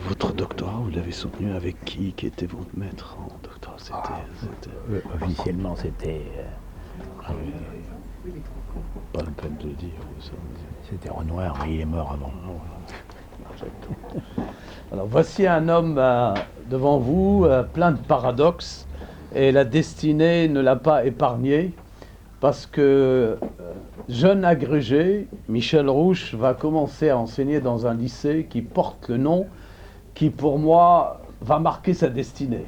Votre doctorat, vous l'avez soutenu avec qui? Qui était votre maître en doctorat? Officiellement, c'était... Pas la peine de le dire. C'était Renoir, mais il est mort avant. Alors voici un homme devant vous, plein de paradoxes, et la destinée ne l'a pas épargné, parce que jeune agrégé, Michel Rouche va commencer à enseigner dans un lycée qui porte le nom qui, pour moi, va marquer sa destinée.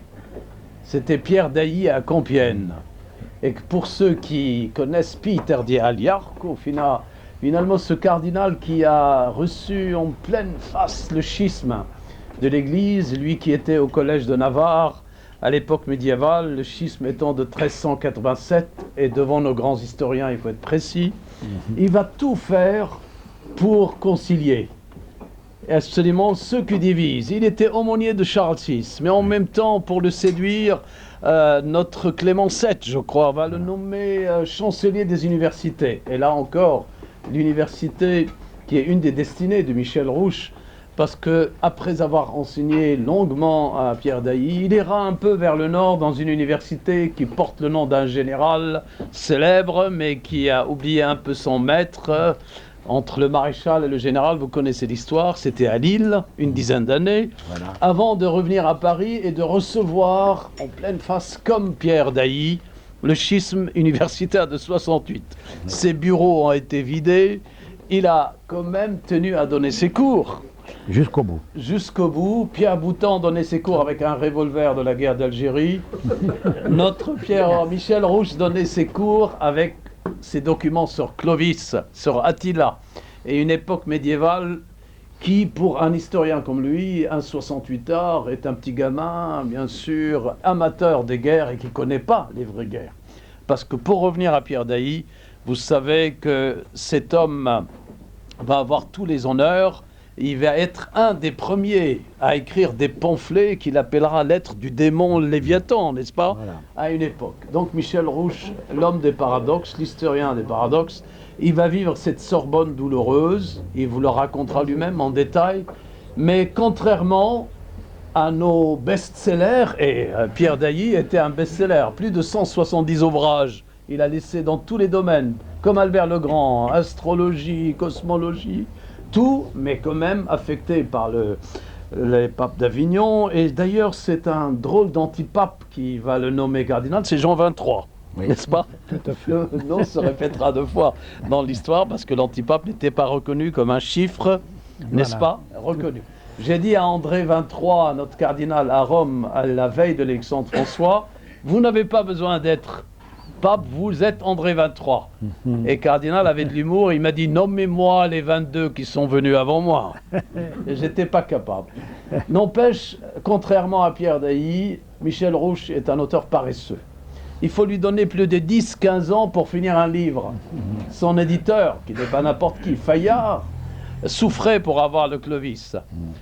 C'était Pierre Dailly à Compiègne. Et que pour ceux qui connaissent Peter di Aliarco, finalement ce cardinal qui a reçu en pleine face le schisme de l'Église, lui qui était au collège de Navarre à l'époque médiévale, le schisme étant de 1387, et devant nos grands historiens, il faut être précis, il va tout faire pour concilier absolument ceux qui divisent. Il était aumônier de Charles VI, mais en même temps, pour le séduire, notre Clément VII, je crois, va le nommer chancelier des universités. Et là encore, l'université qui est une des destinées de Michel Rouche, parce que après avoir enseigné longuement à Pierre Dailly, il ira un peu vers le nord dans une université qui porte le nom d'un général célèbre, mais qui a oublié un peu son maître. Entre le maréchal et le général, vous connaissez l'histoire, c'était à Lille, une dizaine d'années, voilà, avant de revenir à Paris et de recevoir en pleine face, comme Pierre Dailly, le schisme universitaire de 68. Ses bureaux ont été vidés, il a quand même tenu à donner ses cours. Jusqu'au bout. Jusqu'au bout. Pierre Boutan donnait ses cours avec un revolver de la guerre d'Algérie. Notre Michel Rouche donnait ses cours avec ses documents sur Clovis, sur Attila, et une époque médiévale qui, pour un historien comme lui, un 68ard, est un petit gamin, bien sûr, amateur des guerres et qui ne connaît pas les vraies guerres. Parce que pour revenir à Pierre Dailly, vous savez que cet homme va avoir tous les honneurs. Il va être un des premiers à écrire des pamphlets qu'il appellera Lettres du démon Léviathan, n'est-ce pas, voilà, à une époque. Donc Michel Rouche, l'homme des paradoxes, l'historien des paradoxes, il va vivre cette Sorbonne douloureuse, il vous le racontera lui-même en détail, mais contrairement à nos best-sellers, et Pierre Dailly était un best-seller, plus de 170 ouvrages, il a laissé dans tous les domaines, comme Albert le Grand, astrologie, cosmologie, tout, mais quand même affecté par les papes d'Avignon. Et d'ailleurs, c'est un drôle d'antipape qui va le nommer cardinal, c'est Jean XXIII, oui, n'est-ce pas? Tout à fait. Le nom se répétera 2 fois dans l'histoire parce que l'antipape n'était pas reconnu comme un chiffre, voilà, n'est-ce pas? Reconnu. J'ai dit à André XXIII, notre cardinal à Rome, à la veille de l'élection de François, vous n'avez pas besoin d'être pape, vous êtes André XXIII. Et cardinal avait de l'humour, il m'a dit nommez-moi les 22 qui sont venus avant moi. Et j'étais pas capable. N'empêche, contrairement à Pierre Dailly, Michel Rouche est un auteur paresseux. Il faut lui donner plus de 10-15 ans pour finir un livre. Son éditeur, qui n'est pas n'importe qui, Fayard, souffrait pour avoir le Clovis.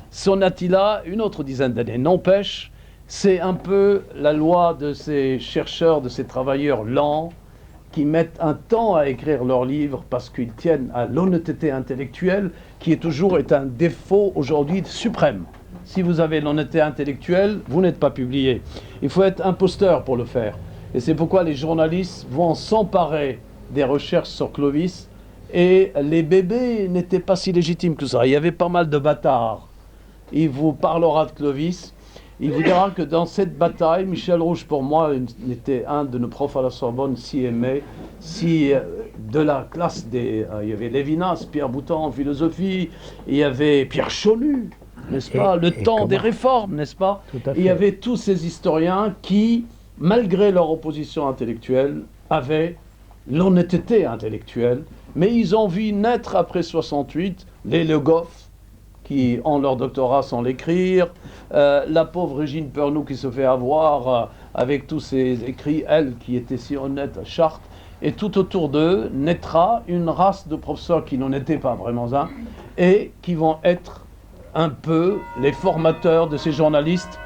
Son Attila, une autre dizaine d'années. N'empêche, c'est un peu la loi de ces chercheurs, de ces travailleurs lents qui mettent un temps à écrire leurs livres parce qu'ils tiennent à l'honnêteté intellectuelle qui est un défaut aujourd'hui suprême. Si vous avez l'honnêteté intellectuelle, vous n'êtes pas publié. Il faut être imposteur pour le faire. Et c'est pourquoi les journalistes vont s'emparer des recherches sur Clovis, et les bébés n'étaient pas si légitimes que ça. Il y avait pas mal de bâtards. Il vous parlera de Clovis. Il vous dira que dans cette bataille, Michel Rouche, pour moi, était un de nos profs à la Sorbonne, si aimé, si de la classe des... il y avait Lévinas, Pierre Boutan en philosophie, il y avait Pierre Chonu, n'est-ce pas, le temps des réformes, n'est-ce pas? Il y avait tous ces historiens qui, malgré leur opposition intellectuelle, avaient l'honnêteté intellectuelle, mais ils ont vu naître après 68 les Le Goff, qui ont leur doctorat sans l'écrire, la pauvre Régine Pernoud qui se fait avoir avec tous ses écrits, elle qui était si honnête à Chartres, et tout autour d'eux naîtra une race de professeurs qui n'en étaient pas vraiment un, et qui vont être un peu les formateurs de ces journalistes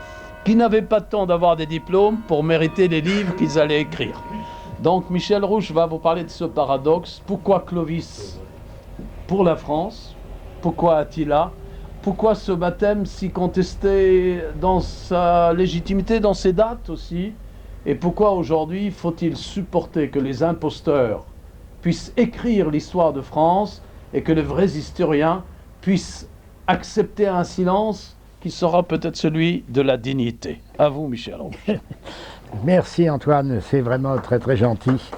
qui n'avaient pas le temps d'avoir des diplômes pour mériter les livres qu'ils allaient écrire. Donc Michel Rouche va vous parler de ce paradoxe. Pourquoi Clovis pour la France? Pourquoi Attila? pourquoi ce baptême si contesté dans sa légitimité, dans ses dates aussi? Et pourquoi aujourd'hui faut-il supporter que les imposteurs puissent écrire l'histoire de France et que les vrais historiens puissent accepter un silence qui sera peut-être celui de la dignité? À vous, Michel. Merci Antoine, c'est vraiment très très gentil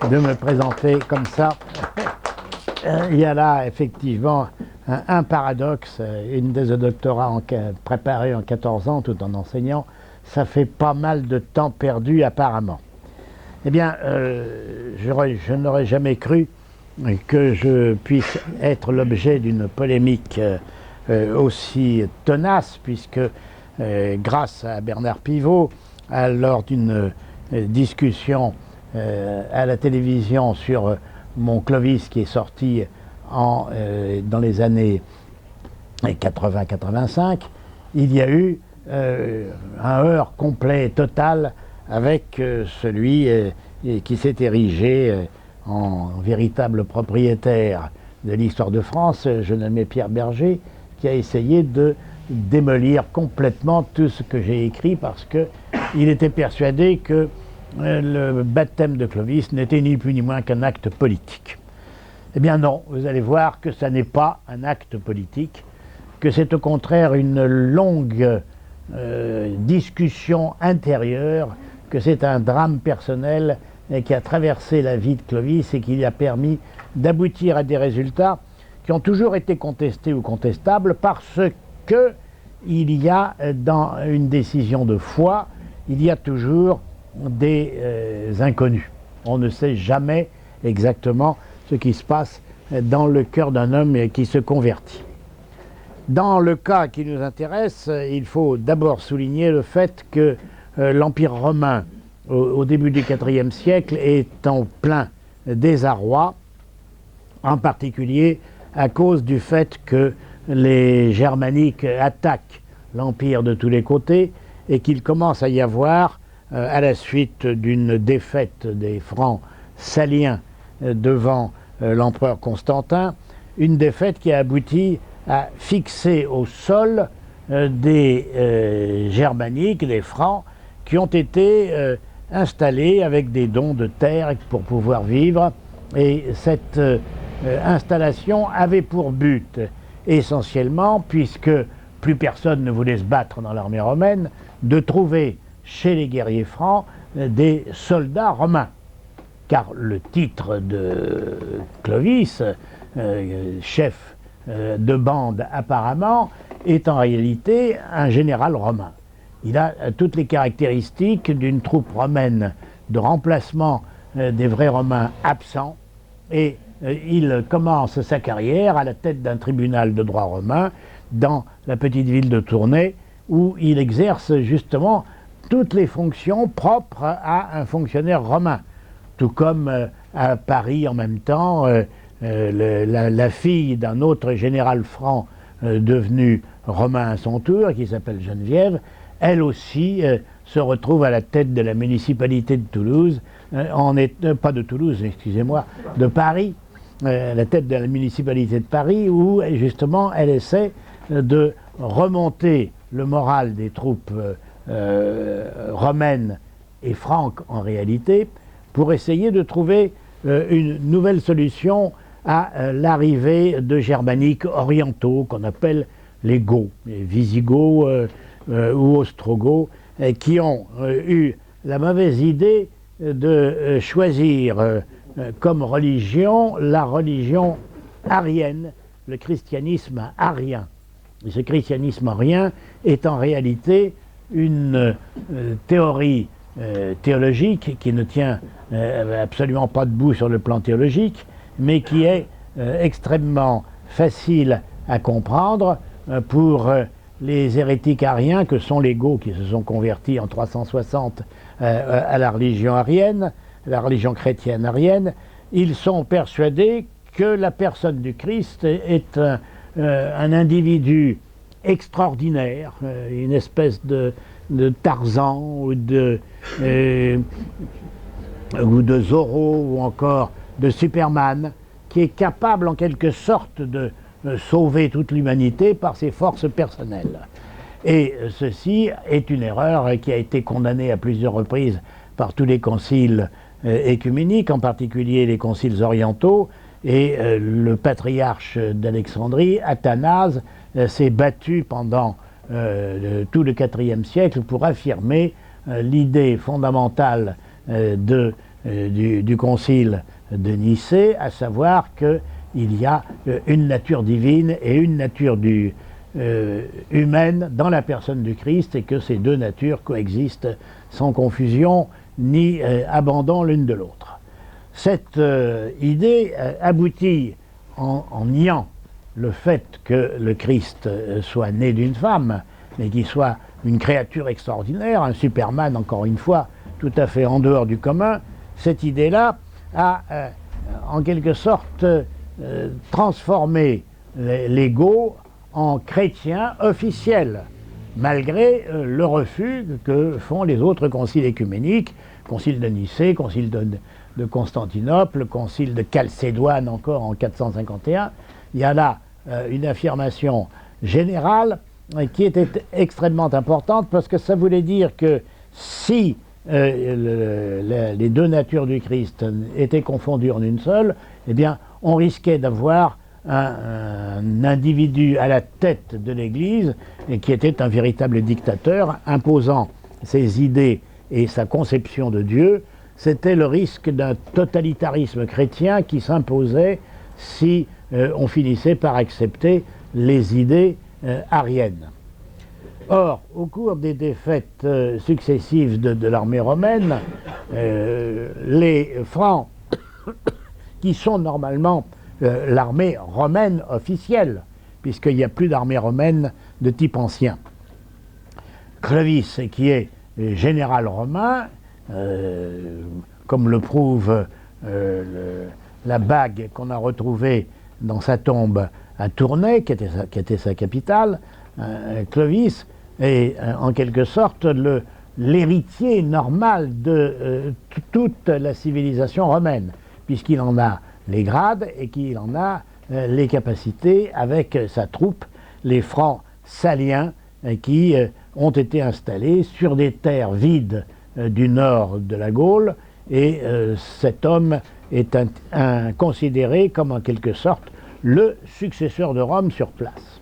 de me présenter comme ça. Il y a là effectivement un paradoxe, une thèse de doctorat préparée en 14 ans tout en enseignant, ça fait pas mal de temps perdu apparemment. Eh bien, je n'aurais jamais cru que je puisse être l'objet d'une polémique aussi tenace, puisque grâce à Bernard Pivot, lors d'une discussion à la télévision sur mon Clovis qui est sorti dans les années 80-85, il y a eu un heurt complet, total, avec celui qui s'est érigé en véritable propriétaire de l'histoire de France, je nommé Pierre Berger, qui a essayé de démolir complètement tout ce que j'ai écrit parce qu'il était persuadé que le baptême de Clovis n'était ni plus ni moins qu'un acte politique. Eh bien non, vous allez voir que ça n'est pas un acte politique, que c'est au contraire une longue discussion intérieure, que c'est un drame personnel qui a traversé la vie de Clovis et qui lui a permis d'aboutir à des résultats qui ont toujours été contestés ou contestables parce que il y a dans une décision de foi, il y a toujours des inconnus. On ne sait jamais exactement ce qui se passe dans le cœur d'un homme qui se convertit. Dans le cas qui nous intéresse, il faut d'abord souligner le fait que l'Empire romain, au début du IVe siècle, est en plein désarroi, en particulier à cause du fait que les Germaniques attaquent l'Empire de tous les côtés et qu'il commence à y avoir, à la suite d'une défaite des Francs saliens devant l'empereur Constantin, une défaite qui a abouti à fixer au sol des Germaniques, des Francs, qui ont été installés avec des dons de terre pour pouvoir vivre. Et cette installation avait pour but, essentiellement, puisque plus personne ne voulait se battre dans l'armée romaine, de trouver chez les guerriers francs des soldats romains. Car le titre de Clovis, chef de bande apparemment, est en réalité un général romain. Il a toutes les caractéristiques d'une troupe romaine de remplacement des vrais Romains absents, et il commence sa carrière à la tête d'un tribunal de droit romain dans la petite ville de Tournai, où il exerce justement toutes les fonctions propres à un fonctionnaire romain. Tout comme à Paris en même temps, la fille d'un autre général franc devenu romain à son tour, qui s'appelle Geneviève, elle aussi se retrouve à la tête de la municipalité de Toulouse, pas de Toulouse, excusez-moi, de Paris, la tête de la municipalité de Paris, où justement elle essaie de remonter le moral des troupes romaines et franques en réalité, pour essayer de trouver une nouvelle solution à l'arrivée de Germaniques orientaux qu'on appelle les Goths, les Visigoths ou Ostrogoths, qui ont eu la mauvaise idée de choisir comme religion la religion arienne, le christianisme arien. Et ce christianisme arien est en réalité une théorie théologique qui ne tient absolument pas debout sur le plan théologique, mais qui est extrêmement facile à comprendre pour les hérétiques ariens que sont les Goths qui se sont convertis en 360 à la religion arienne, la religion chrétienne arienne. Ils sont persuadés que la personne du Christ est un individu extraordinaire, une espèce de Tarzan ou de Zorro ou encore de Superman, qui est capable en quelque sorte de sauver toute l'humanité par ses forces personnelles. Et ceci est une erreur qui a été condamnée à plusieurs reprises par tous les conciles écuméniques, en particulier les conciles orientaux, et le patriarche d'Alexandrie, Athanase, s'est battu pendant tout le IVe siècle pour affirmer l'idée fondamentale du concile de Nicée, à savoir qu'il y a une nature divine et une nature humaine dans la personne du Christ, et que ces deux natures coexistent sans confusion ni abandon l'une de l'autre. Cette idée aboutit en niant le fait que le Christ soit né d'une femme, mais qu'il soit une créature extraordinaire, un Superman encore une fois, tout à fait en dehors du commun. Cette idée-là a en quelque sorte transformé l'ego en chrétien officiel, malgré le refus que font les autres conciles écuméniques, concile de Nicée, concile de Constantinople, concile de Chalcédoine encore en 451. Il y a là une affirmation générale qui était extrêmement importante, parce que ça voulait dire que si les deux natures du Christ étaient confondues en une seule, eh bien on risquait d'avoir un individu à la tête de l'Église et qui était un véritable dictateur, imposant ses idées et sa conception de Dieu. C'était le risque d'un totalitarisme chrétien qui s'imposait si on finissait par accepter les idées ariennes. Or, au cours des défaites successives de l'armée romaine, les Francs, qui sont normalement l'armée romaine officielle, puisqu'il n'y a plus d'armée romaine de type ancien. Clovis, qui est général romain, comme le prouve la bague qu'on a retrouvée dans sa tombe à Tournai, qui était sa capitale, Clovis est en quelque sorte l'héritier normal de toute la civilisation romaine, puisqu'il en a les grades et qu'il en a les capacités avec sa troupe, les Francs saliens, qui ont été installés sur des terres vides du nord de la Gaule, et cet homme est considéré comme en quelque sorte le successeur de Rome sur place.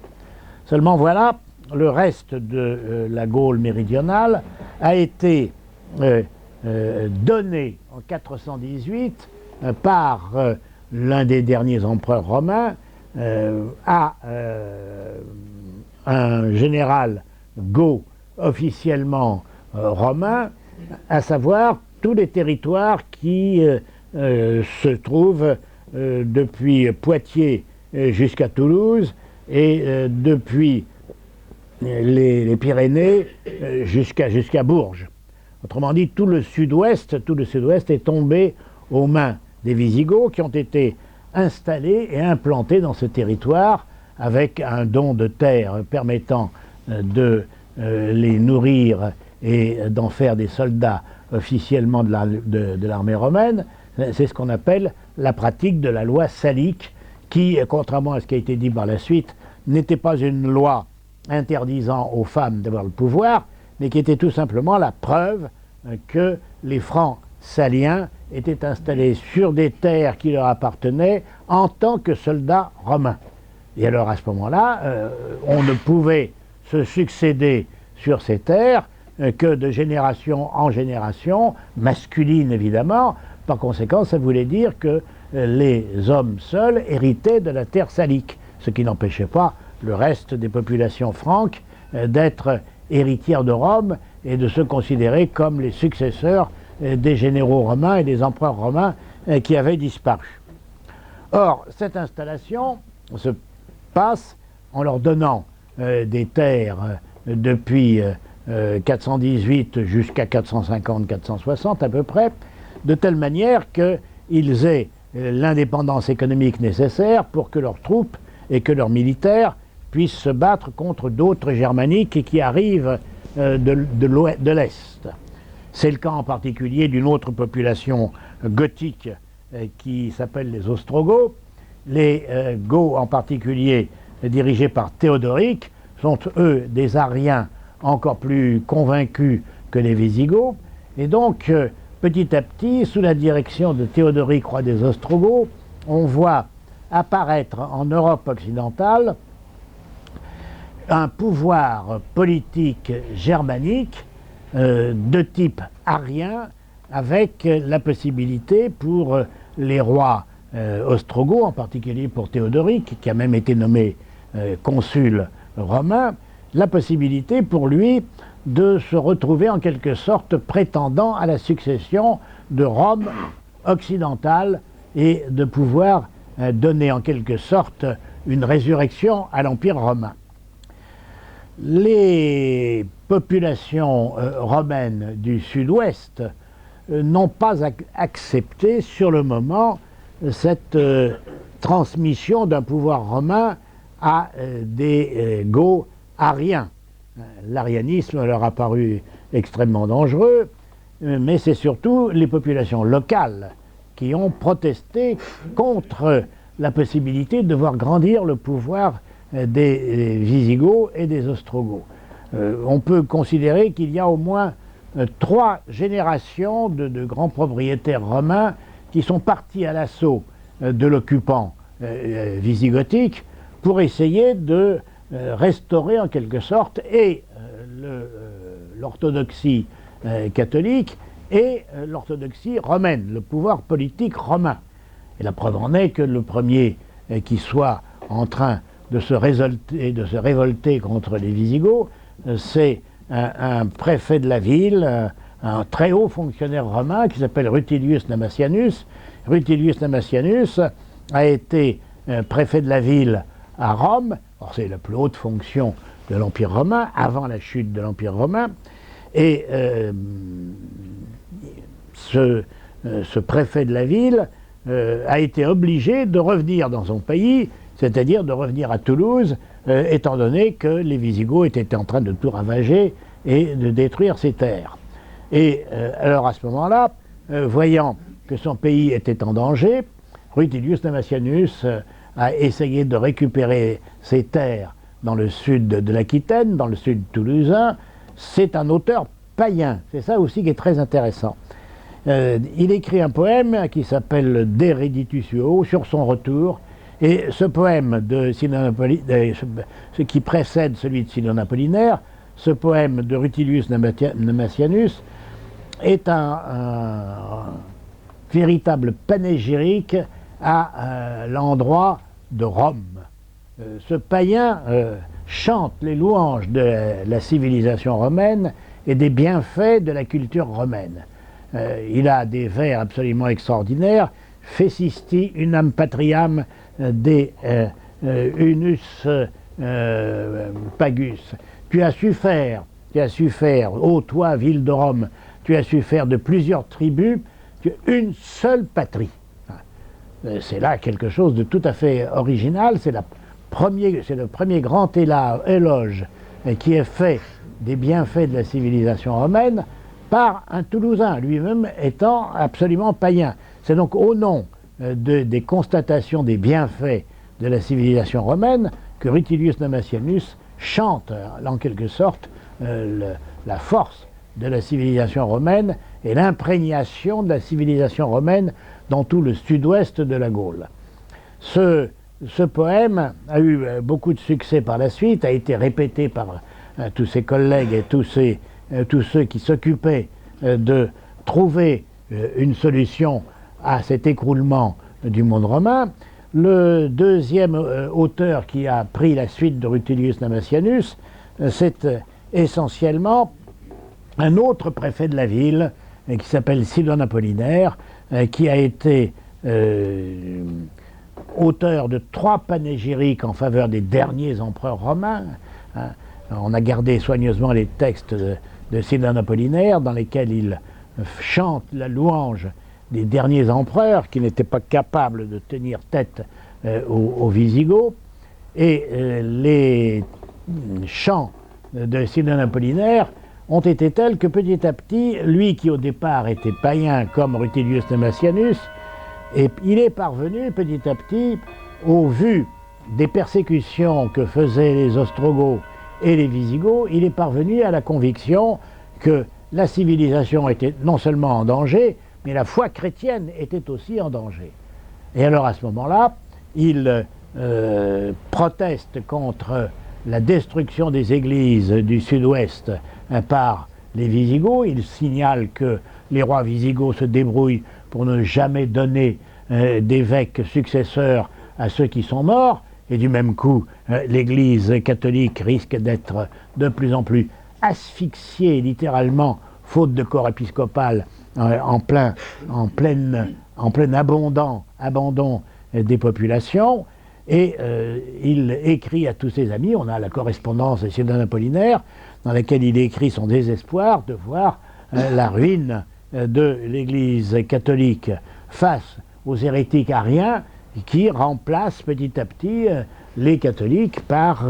Seulement voilà, le reste de la Gaule méridionale a été donné en 418 par l'un des derniers empereurs romains à un général Gaul officiellement romain, à savoir tous les territoires qui se trouvent depuis Poitiers jusqu'à Toulouse et depuis les Pyrénées jusqu'à Bourges. Autrement dit, tout le sud-ouest est tombé aux mains des Visigoths, qui ont été installés et implantés dans ce territoire avec un don de terre permettant de les nourrir et d'en faire des soldats officiellement de l'armée romaine. C'est ce qu'on appelle la pratique de la loi salique, qui, contrairement à ce qui a été dit par la suite, n'était pas une loi interdisant aux femmes d'avoir le pouvoir, mais qui était tout simplement la preuve que les Francs saliens étaient installés sur des terres qui leur appartenaient en tant que soldats romains. Et alors à ce moment-là, on ne pouvait se succéder sur ces terres que de génération en génération, masculine évidemment. Par conséquent, ça voulait dire que les hommes seuls héritaient de la terre salique, ce qui n'empêchait pas le reste des populations franques d'être héritières de Rome et de se considérer comme les successeurs des généraux romains et des empereurs romains qui avaient disparu. Or, cette installation se passe en leur donnant des terres depuis 418 jusqu'à 450-460 à peu près, de telle manière qu'ils aient l'indépendance économique nécessaire pour que leurs troupes et que leurs militaires puissent se battre contre d'autres germaniques qui arrivent de l'Est. C'est le cas en particulier d'une autre population gothique qui s'appelle les Ostrogoths, Les Goths en particulier, dirigés par Théodoric, sont eux des Ariens encore plus convaincus que les Visigoths. Et donc, petit à petit, sous la direction de Théodoric, roi des Ostrogoths, on voit apparaître en Europe occidentale un pouvoir politique germanique de type arien, avec la possibilité pour les rois ostrogoths, en particulier pour Théodoric, qui a même été nommé consul romain, la possibilité pour lui de se retrouver en quelque sorte prétendant à la succession de Rome occidentale et de pouvoir donner en quelque sorte une résurrection à l'Empire romain. Les populations romaines du sud-ouest n'ont pas accepté sur le moment cette transmission d'un pouvoir romain à des Goths ariens. L'arianisme leur a paru extrêmement dangereux, mais c'est surtout les populations locales qui ont protesté contre la possibilité de voir grandir le pouvoir des Visigoths et des Ostrogoths. On peut considérer qu'il y a au moins 3 générations de grands propriétaires romains qui sont partis à l'assaut de l'occupant visigothique pour essayer de restaurer en quelque sorte et l'orthodoxie catholique et l'orthodoxie romaine, le pouvoir politique romain. Et la preuve en est que le premier qui soit en train de se révolter contre les Visigoths, c'est un préfet de la ville, un très haut fonctionnaire romain qui s'appelle Rutilius Namasianus. Rutilius Namasianus a été préfet de la ville à Rome. Or, c'est la plus haute fonction de l'Empire romain, avant la chute de l'Empire romain. Et ce préfet de la ville a été obligé de revenir dans son pays, c'est-à-dire de revenir à Toulouse, étant donné que les Visigoths étaient en train de tout ravager et de détruire ses terres. Et alors à ce moment-là, voyant que son pays était en danger, Rutilius Namasianus a essayé de récupérer ses terres dans le sud de l'Aquitaine, dans le sud toulousain. C'est un auteur païen, c'est ça aussi qui est très intéressant. Il écrit un poème qui s'appelle De Reditutio sur son retour, et ce poème de ce qui précède celui de Sinon Apollinaire, ce poème de Rutilius Namasianus est un véritable panégyrique à l'endroit de Rome. Ce païen chante les louanges de la civilisation romaine et des bienfaits de la culture romaine. Il a des vers absolument extraordinaires. Fecisti unam patriam de unus pagus. Tu as su faire, ô toi, ville de Rome, tu as su faire de plusieurs tribus une seule patrie. C'est là quelque chose de tout à fait original. C'est le premier grand éloge qui est fait des bienfaits de la civilisation romaine par un Toulousain, lui-même étant absolument païen. C'est donc au nom des constatations des bienfaits de la civilisation romaine que Rutilius Namasianus chante en quelque sorte la force de la civilisation romaine et l'imprégnation de la civilisation romaine dans tout le sud-ouest de la Gaule. Ce poème a eu beaucoup de succès par la suite, a été répété par tous ses collègues et tous ceux qui s'occupaient de trouver une solution à cet écroulement du monde romain. Le deuxième auteur qui a pris la suite de Rutilius Namasianus, c'est essentiellement un autre préfet de la ville qui s'appelle Sidon Apollinaire, qui a été auteur de 3 panégyriques en faveur des derniers empereurs romains. On a gardé soigneusement les textes de Sidon Apollinaire dans lesquels il chante la louange des derniers empereurs qui n'étaient pas capables de tenir tête aux Visigoths. Et les chants de Sidon Apollinaire ont été tels que petit à petit, lui qui au départ était païen comme Rutilius Namasianus, et il est parvenu petit à petit au vu des persécutions que faisaient les Ostrogoths et les Visigoths, il est parvenu à la conviction que la civilisation était non seulement en danger, mais la foi chrétienne était aussi en danger. Et alors à ce moment-là, il proteste contre la destruction des églises du sud-ouest par les Visigoths. Il signale que les rois visigoths se débrouillent pour ne jamais donner d'évêques successeurs à ceux qui sont morts, et du même coup, l'Église catholique risque d'être de plus en plus asphyxiée, littéralement, faute de corps épiscopal, en plein abandon des populations. Et il écrit à tous ses amis, on a la correspondance de Sidon Apollinaire, dans laquelle il écrit son désespoir de voir la ruine de l'Église catholique face aux hérétiques ariens qui remplacent petit à petit les catholiques par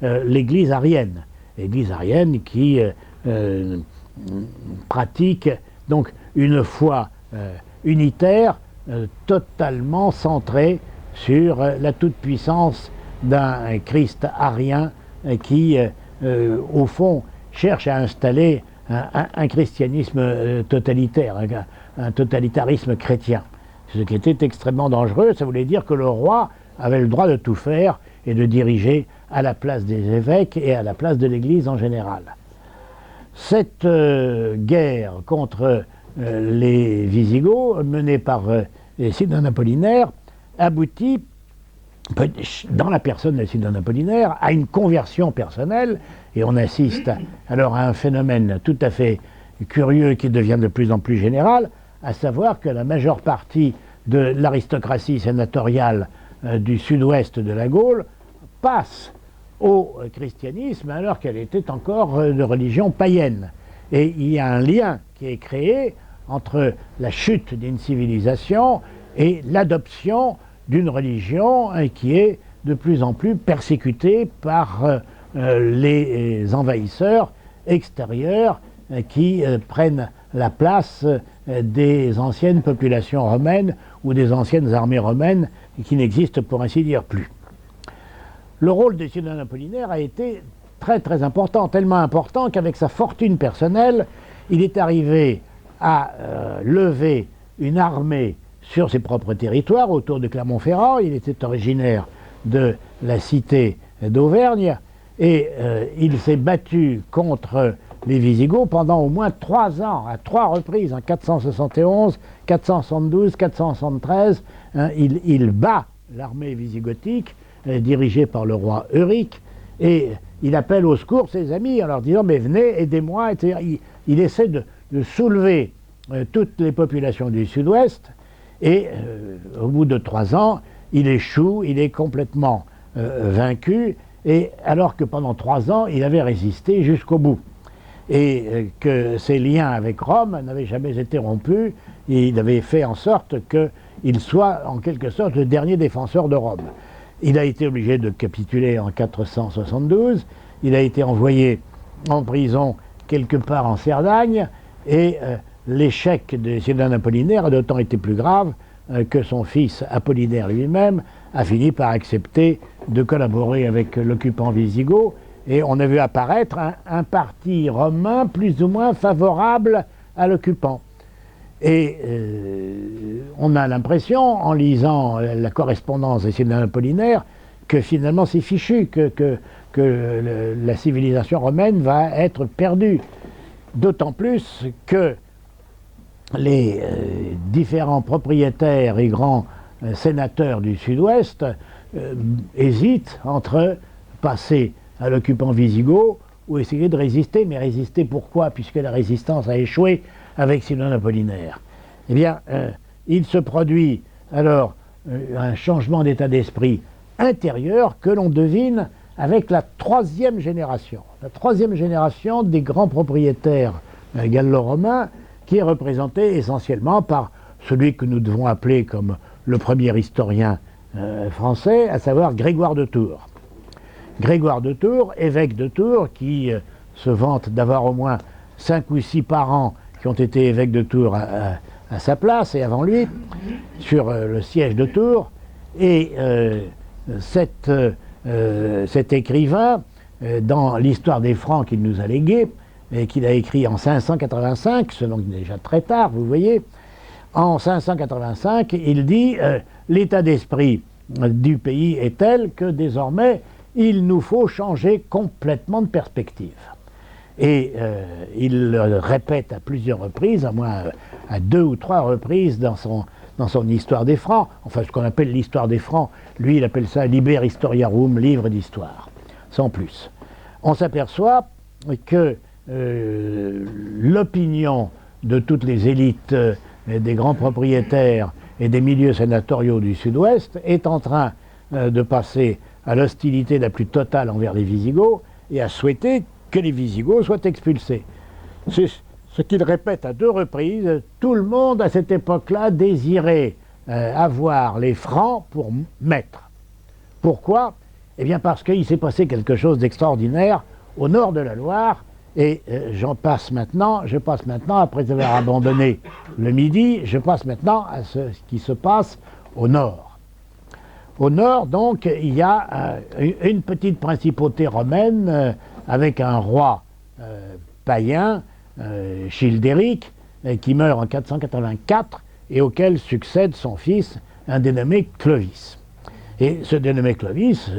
l'Église arienne. L'Église arienne qui pratique donc une foi unitaire totalement centrée sur la toute-puissance d'un Christ arien qui, au fond, cherche à installer un christianisme totalitaire, un totalitarisme chrétien. Ce qui était extrêmement dangereux, ça voulait dire que le roi avait le droit de tout faire et de diriger à la place des évêques et à la place de l'Église en général. Cette guerre contre les Visigoths, menée par Sidon Apollinaire, aboutit, dans la personne de Sidon Apollinaire, à une conversion personnelle, et on assiste alors à un phénomène tout à fait curieux qui devient de plus en plus général, à savoir que la majeure partie de l'aristocratie sénatoriale du sud-ouest de la Gaule passe au christianisme alors qu'elle était encore de religion païenne. Et il y a un lien qui est créé entre la chute d'une civilisation et l'adoption d'une religion qui est de plus en plus persécutée par les envahisseurs extérieurs qui prennent la place des anciennes populations romaines ou des anciennes armées romaines qui n'existent pour ainsi dire plus. Le rôle de Sidon Apollinaire a été très très important, tellement important qu'avec sa fortune personnelle, il est arrivé à lever une armée sur ses propres territoires autour de Clermont-Ferrand. Il était originaire de la cité d'Auvergne et il s'est battu contre les Visigoths pendant au moins 3 ans, à 3 reprises, en 471, 472, 473. Il bat l'armée visigothique dirigée par le roi Euric et il appelle au secours ses amis en leur disant « mais venez, aidez-moi ». Il essaie de soulever toutes les populations du sud-ouest et au bout de 3 ans, il échoue, il est complètement vaincu, et alors que pendant 3 ans, il avait résisté jusqu'au bout. Et que ses liens avec Rome n'avaient jamais été rompus, et il avait fait en sorte qu'il soit en quelque sorte le dernier défenseur de Rome. Il a été obligé de capituler en 472, il a été envoyé en prison quelque part en Cerdagne, et l'échec de Sidon Apollinaire a d'autant été plus grave que son fils Apollinaire lui-même a fini par accepter de collaborer avec l'occupant wisigoth, et on a vu apparaître un parti romain plus ou moins favorable à l'occupant. Et on a l'impression, en lisant la correspondance de Sidon Apollinaire, que finalement c'est fichu, que la civilisation romaine va être perdue. D'autant plus que les différents propriétaires et grands sénateurs du sud-ouest hésitent entre passer à l'occupant wisigoth ou essayer de résister. Mais résister pourquoi, puisque la résistance a échoué avec Sidon Apollinaire? Eh bien, il se produit alors un changement d'état d'esprit intérieur que l'on devine avec la 3e génération. La 3e génération des grands propriétaires gallo-romains, qui est représentée essentiellement par celui que nous devons appeler comme le premier historien français, à savoir Grégoire de Tours. Grégoire de Tours, évêque de Tours, qui se vante d'avoir au moins 5 ou 6 parents qui ont été évêques de Tours à sa place et avant lui, sur le siège de Tours, Et cet écrivain, dans l'histoire des Francs qu'il nous a légué, et qu'il a écrit en 585, c'est donc déjà très tard, vous voyez, en 585, il dit l'état d'esprit du pays est tel que désormais il nous faut changer complètement de perspective. Et il le répète à plusieurs reprises, à moins à 2 ou 3 reprises dans son Histoire des Francs, enfin ce qu'on appelle l'Histoire des Francs, lui il appelle ça Liber Historiarum, livre d'histoire, sans plus. On s'aperçoit que l'opinion de toutes les élites des grands propriétaires et des milieux sénatoriaux du Sud-Ouest est en train de passer à l'hostilité la plus totale envers les Visigoths et à souhaiter que les Visigoths soient expulsés. C'est ce qu'il répète à 2 reprises. Tout le monde à cette époque-là désirait avoir les Francs pour maîtres. Pourquoi? Eh bien parce qu'il s'est passé quelque chose d'extraordinaire au nord de la Loire. Et je passe maintenant, après avoir abandonné le Midi, je passe maintenant à ce qui se passe au nord. Au nord, donc, il y a une petite principauté romaine avec un roi païen, Childéric, qui meurt en 484 et auquel succède son fils, un dénommé Clovis. Et ce dénommé Clovis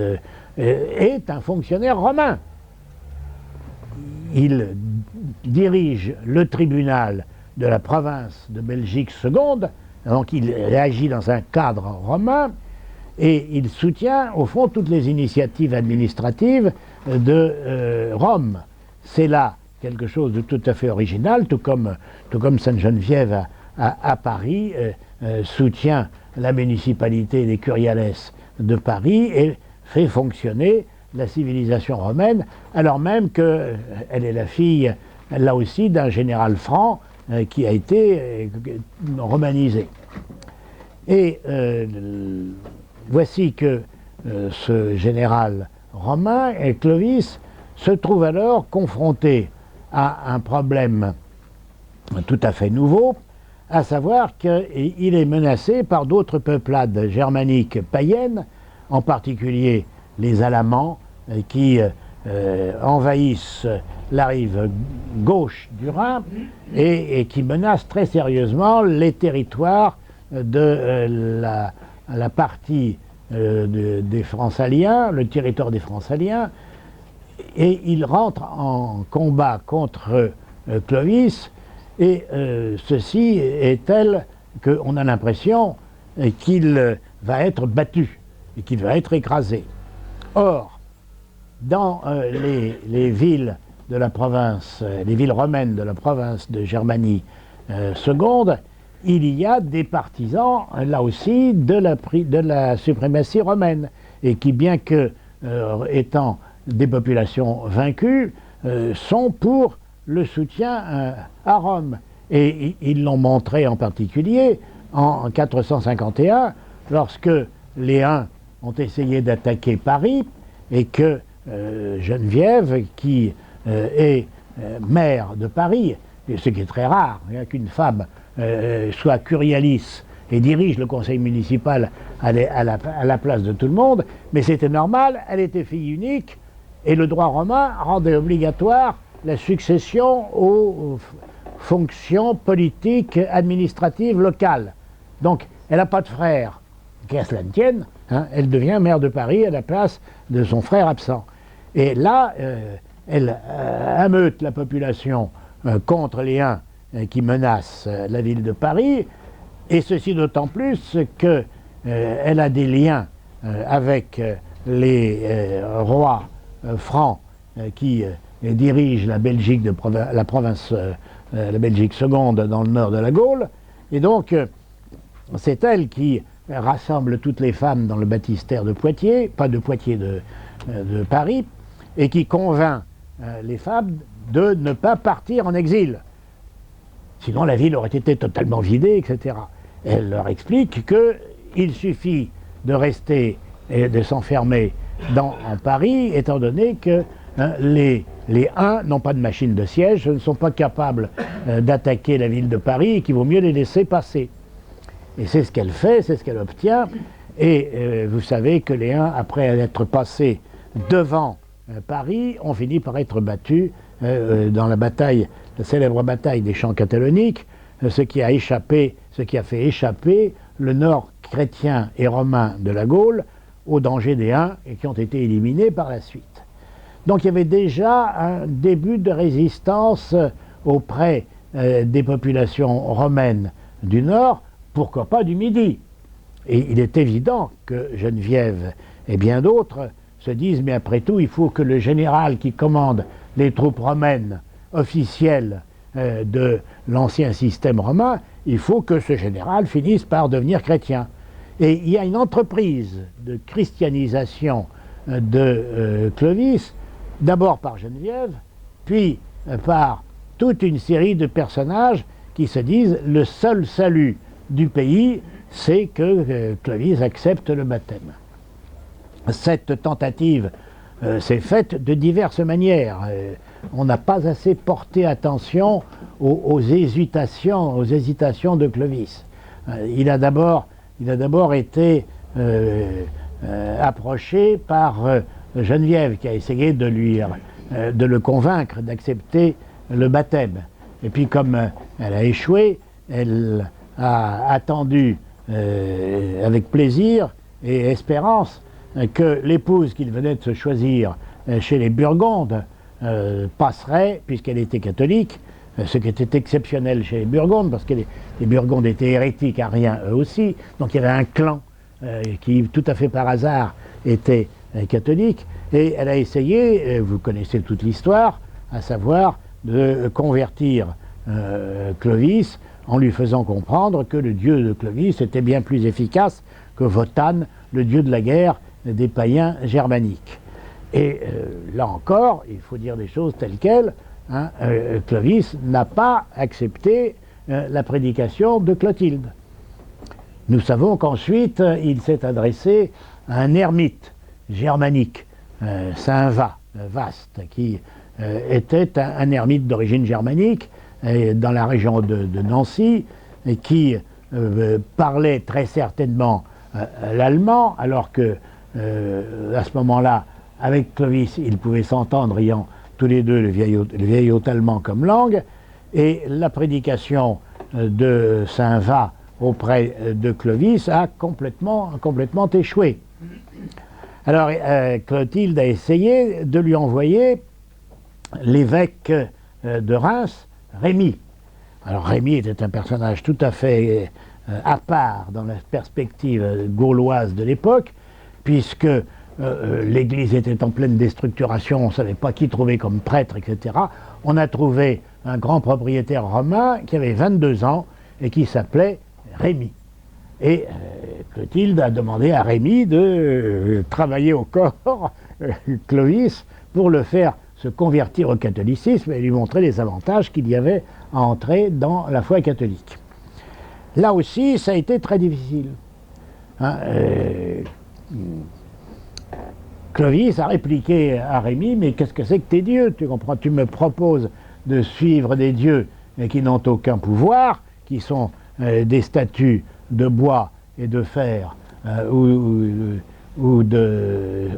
est un fonctionnaire romain. Il dirige le tribunal de la province de Belgique seconde, donc il agit dans un cadre romain, et il soutient au fond toutes les initiatives administratives de Rome. C'est là quelque chose de tout à fait original, tout comme Sainte-Geneviève à Paris soutient la municipalité des Curiales de Paris et fait fonctionner la civilisation romaine, alors même qu'elle est la fille, là aussi, d'un général franc qui a été romanisé. Et voici que ce général romain, Clovis, se trouve alors confronté à un problème tout à fait nouveau, à savoir qu'il est menacé par d'autres peuplades germaniques païennes, en particulier les Alamans, qui envahissent la rive gauche du Rhin et qui menacent très sérieusement les territoires de la partie des Francaliens, le territoire des Francaliens, et il rentre en combat contre Clovis, et ceci est tel qu'on a l'impression qu'il va être battu et qu'il va être écrasé. Or, dans les villes de la province, les villes romaines de la province de Germanie seconde, il y a des partisans, là aussi, de la suprématie romaine, et qui, bien que étant des populations vaincues, sont pour le soutien à Rome. Et ils l'ont montré en particulier en 451, lorsque les Huns ont essayé d'attaquer Paris, et que Geneviève, qui est maire de Paris, et ce qui est très rare, qu'une femme soit curialis et dirige le conseil municipal à la place de tout le monde, mais c'était normal, elle était fille unique, et le droit romain rendait obligatoire la succession aux fonctions politiques, administratives, locales. Donc, elle n'a pas de frère, qu'à cela ne tienne, hein, elle devient maire de Paris à la place de son frère absent. Et là, elle ameute la population contre les Huns qui menacent la ville de Paris, et ceci d'autant plus qu'elle a des liens avec les rois francs qui dirigent la Belgique, la province, la Belgique seconde dans le nord de la Gaule, et donc c'est elle qui rassemble toutes les femmes dans le baptistère de Poitiers, pas de Poitiers, de Paris, et qui convainc les femmes de ne pas partir en exil. Sinon la ville aurait été totalement vidée, etc. Elle leur explique qu'il suffit de rester et de s'enfermer en Paris, étant donné que les Huns n'ont pas de machine de siège, ne sont pas capables d'attaquer la ville de Paris, et qu'il vaut mieux les laisser passer. Et c'est ce qu'elle fait, c'est ce qu'elle obtient, Et vous savez que les Huns, après être passés devant Paris, ont fini par être battus dans la célèbre bataille des Champs Cathaloniques, ce qui a fait échapper le nord chrétien et romain de la Gaule au danger des Huns et qui ont été éliminés par la suite. Donc il y avait déjà un début de résistance auprès des populations romaines du nord, pourquoi pas du Midi. Et il est évident que Geneviève et bien d'autres se disent, mais après tout, il faut que le général qui commande les troupes romaines officielles de l'ancien système romain, il faut que ce général finisse par devenir chrétien. Et il y a une entreprise de christianisation de Clovis, d'abord par Geneviève, puis par toute une série de personnages qui se disent le seul salut du pays, c'est que Clovis accepte le baptême. Cette tentative s'est faite de diverses manières. On n'a pas assez porté attention aux hésitations de Clovis. Il a d'abord été approché par Geneviève, qui a essayé de le convaincre d'accepter le baptême. Et puis comme elle a échoué, elle a attendu avec plaisir et espérance que l'épouse qu'il venait de se choisir chez les Burgondes passerait, puisqu'elle était catholique, ce qui était exceptionnel chez les Burgondes, parce que les Burgondes étaient hérétiques ariens eux aussi, donc il y avait un clan qui, tout à fait par hasard, était catholique, et elle a essayé, vous connaissez toute l'histoire, à savoir de convertir Clovis en lui faisant comprendre que le dieu de Clovis était bien plus efficace que Wotan, le dieu de la guerre des païens germaniques. Et là encore, il faut dire des choses telles quelles, hein, Clovis n'a pas accepté la prédication de Clotilde. Nous savons qu'ensuite, il s'est adressé à un ermite germanique, Saint Vaast, qui était un ermite d'origine germanique, dans la région de Nancy, et qui parlait très certainement l'allemand, alors que à ce moment-là, avec Clovis, ils pouvaient s'entendre, ayant tous les deux le vieil hôte allemand comme langue, et la prédication de Saint Va auprès de Clovis a complètement échoué. Alors Clotilde a essayé de lui envoyer l'évêque de Reims, Rémy. Alors Rémy était un personnage tout à fait à part dans la perspective gauloise de l'époque, puisque l'Église était en pleine déstructuration, on ne savait pas qui trouver comme prêtre, etc. On a trouvé un grand propriétaire romain qui avait 22 ans et qui s'appelait Rémy. Et Clotilde a demandé à Rémy de travailler au corps Clovis pour le faire se convertir au catholicisme et lui montrer les avantages qu'il y avait à entrer dans la foi catholique. Là aussi, ça a été très difficile. Hein, Clovis a répliqué à Rémy, mais qu'est-ce que c'est que tes dieux? Tu comprends, tu me proposes de suivre des dieux qui n'ont aucun pouvoir, qui sont des statues de bois et de fer ou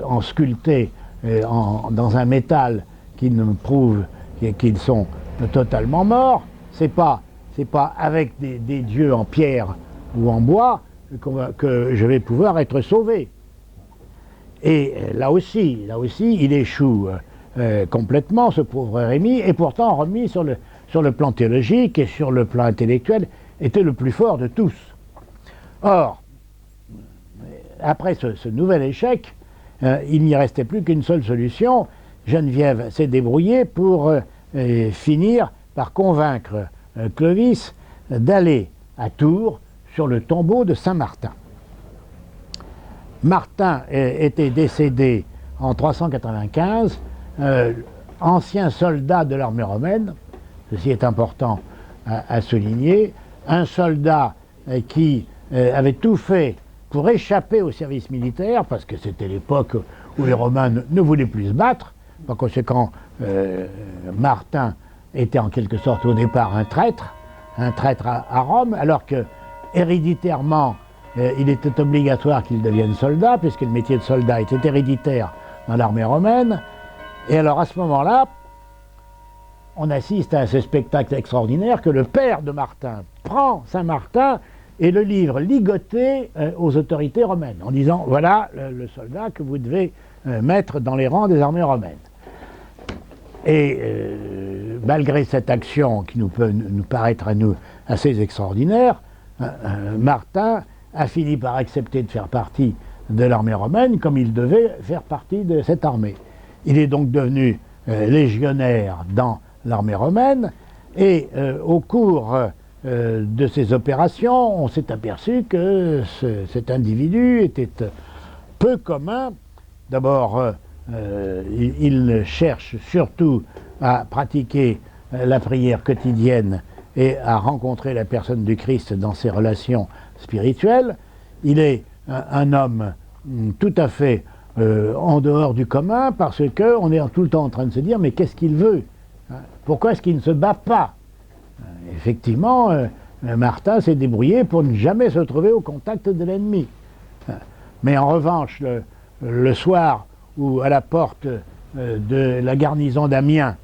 en sculptés dans un métal qui nous prouve qu'ils sont totalement morts. C'est pas avec des dieux en pierre ou en bois que je vais pouvoir être sauvé. Et là aussi, il échoue complètement, ce pauvre Rémy, et pourtant Rémy, sur le plan théologique et sur le plan intellectuel, était le plus fort de tous. Or, après ce nouvel échec, il n'y restait plus qu'une seule solution. Geneviève s'est débrouillée pour finir par convaincre Clovis d'aller à Tours sur le tombeau de Saint-Martin. Martin était décédé en 395, ancien soldat de l'armée romaine, ceci est important à souligner, un soldat qui avait tout fait pour échapper au service militaire, parce que c'était l'époque où les Romains ne voulaient plus se battre. Par conséquent, Martin était en quelque sorte au départ un traître à Rome, alors que héréditairement il était obligatoire qu'il devienne soldat, puisque le métier de soldat était héréditaire dans l'armée romaine. Et alors à ce moment-là, on assiste à ce spectacle extraordinaire que le père de Martin prend Saint-Martin et le livre ligoté aux autorités romaines, en disant voilà le soldat que vous devez mettre dans les rangs des armées romaines. Et malgré cette action qui peut nous paraître à nous assez extraordinaire, Martin a fini par accepter de faire partie de l'armée romaine comme il devait faire partie de cette armée. Il est donc devenu légionnaire dans l'armée romaine et au cours de ces opérations, on s'est aperçu que cet individu était peu commun. D'abord, il cherche surtout à pratiquer la prière quotidienne et à rencontrer la personne du Christ dans ses relations spirituelles. Il est un homme tout à fait en dehors du commun parce qu'on est tout le temps en train de se dire mais qu'est-ce qu'il veut? Pourquoi est-ce qu'il ne se bat pas? Effectivement, Martin s'est débrouillé pour ne jamais se trouver au contact de l'ennemi. Mais en revanche, le soir où à la porte de la garnison d'Amiens,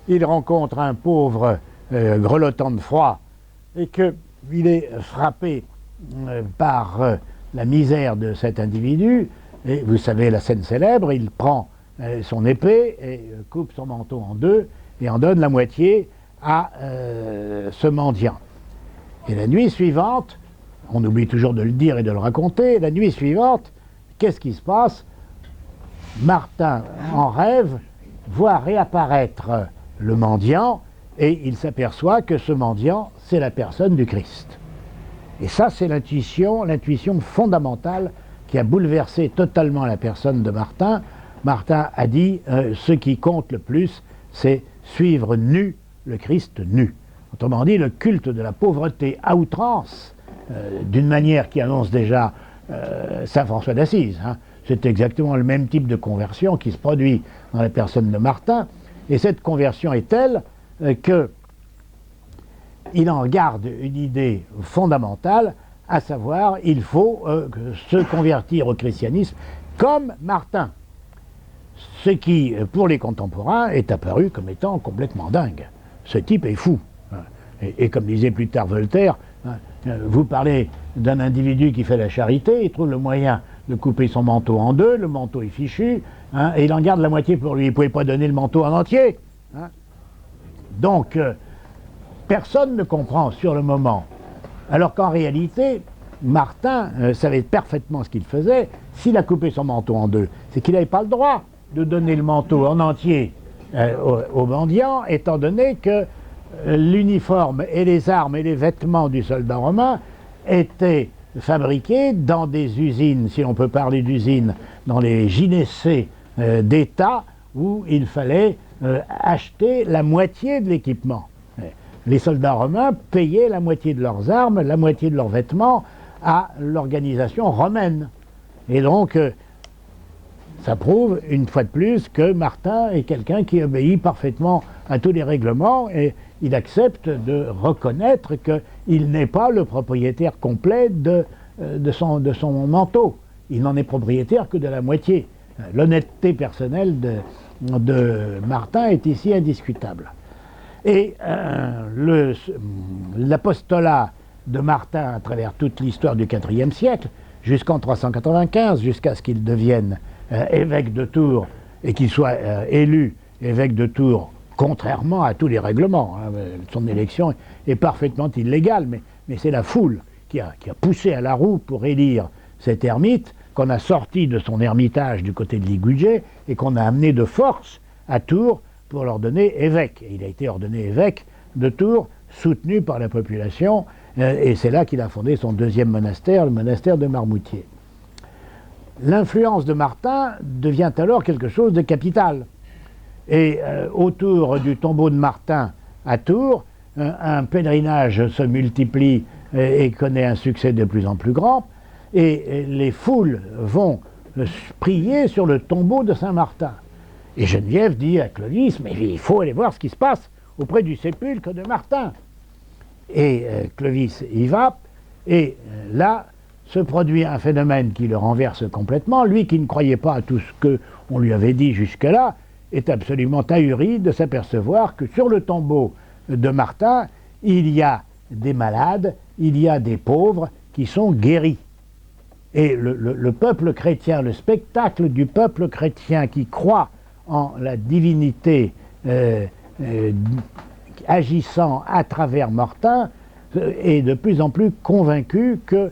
il rencontre un pauvre grelottant de froid et qu'il est frappé par la misère de cet individu, et vous savez la scène célèbre, il prend son épée et coupe son manteau en deux et en donne la moitié à ce mendiant. Et la nuit suivante, on oublie toujours de le dire et de le raconter, la nuit suivante, qu'est-ce qui se passe? Martin, en rêve, voit réapparaître le mendiant et il s'aperçoit que ce mendiant, c'est la personne du Christ. Et ça, c'est l'intuition fondamentale qui a bouleversé totalement la personne de Martin. Martin a dit ce qui compte le plus, c'est suivre nu le Christ nu. Autrement dit, le culte de la pauvreté à outrance, d'une manière qui annonce déjà saint François d'Assise. C'est exactement le même type de conversion qui se produit dans la personne de Martin. Et cette conversion est telle qu'il en garde une idée fondamentale, à savoir, il faut se convertir au christianisme comme Martin. Ce qui, pour les contemporains, est apparu comme étant complètement dingue. Ce type est fou. Et comme disait plus tard Voltaire, vous parlez d'un individu qui fait la charité, il trouve le moyen de couper son manteau en deux, le manteau est fichu, et il en garde la moitié pour lui. Il ne pouvait pas donner le manteau en entier. Donc, personne ne comprend sur le moment. Alors qu'en réalité, Martin savait parfaitement ce qu'il faisait. S'il a coupé son manteau en deux, c'est qu'il n'avait pas le droit de donner le manteau en entier au mendiant, étant donné que l'uniforme et les armes et les vêtements du soldat romain étaient fabriqués dans des usines, si on peut parler d'usines, dans les gynécées d'État, où il fallait acheter la moitié de l'équipement. Les soldats romains payaient la moitié de leurs armes, la moitié de leurs vêtements à l'organisation romaine. Et donc, ça prouve une fois de plus que Martin est quelqu'un qui obéit parfaitement à tous les règlements et il accepte de reconnaître qu'il n'est pas le propriétaire complet de son manteau. Il n'en est propriétaire que de la moitié. L'honnêteté personnelle de Martin est ici indiscutable. Et l'apostolat de Martin à travers toute l'histoire du IVe siècle, jusqu'en 395, jusqu'à ce qu'il devienne évêque de Tours et qu'il soit élu évêque de Tours contrairement à tous les règlements. Son élection est parfaitement illégale, mais c'est la foule qui a poussé à la roue pour élire cet ermite, qu'on a sorti de son ermitage du côté de Ligugé et qu'on a amené de force à Tours pour l'ordonner évêque. Et il a été ordonné évêque de Tours, soutenu par la population, et c'est là qu'il a fondé son deuxième monastère, le monastère de Marmoutier. L'influence de Martin devient alors quelque chose de capital. Et autour du tombeau de Martin à Tours, un pèlerinage se multiplie et connaît un succès de plus en plus grand, et les foules vont prier sur le tombeau de Saint-Martin. Et Geneviève dit à Clovis, mais il faut aller voir ce qui se passe auprès du sépulcre de Martin. Et Clovis y va, et là, se produit un phénomène qui le renverse complètement. Lui qui ne croyait pas à tout ce qu'on lui avait dit jusque-là, est absolument ahuri de s'apercevoir que sur le tombeau de Martin, il y a des malades, il y a des pauvres qui sont guéris. Et le peuple chrétien, le spectacle du peuple chrétien qui croit en la divinité agissant à travers Martin, est de plus en plus convaincu que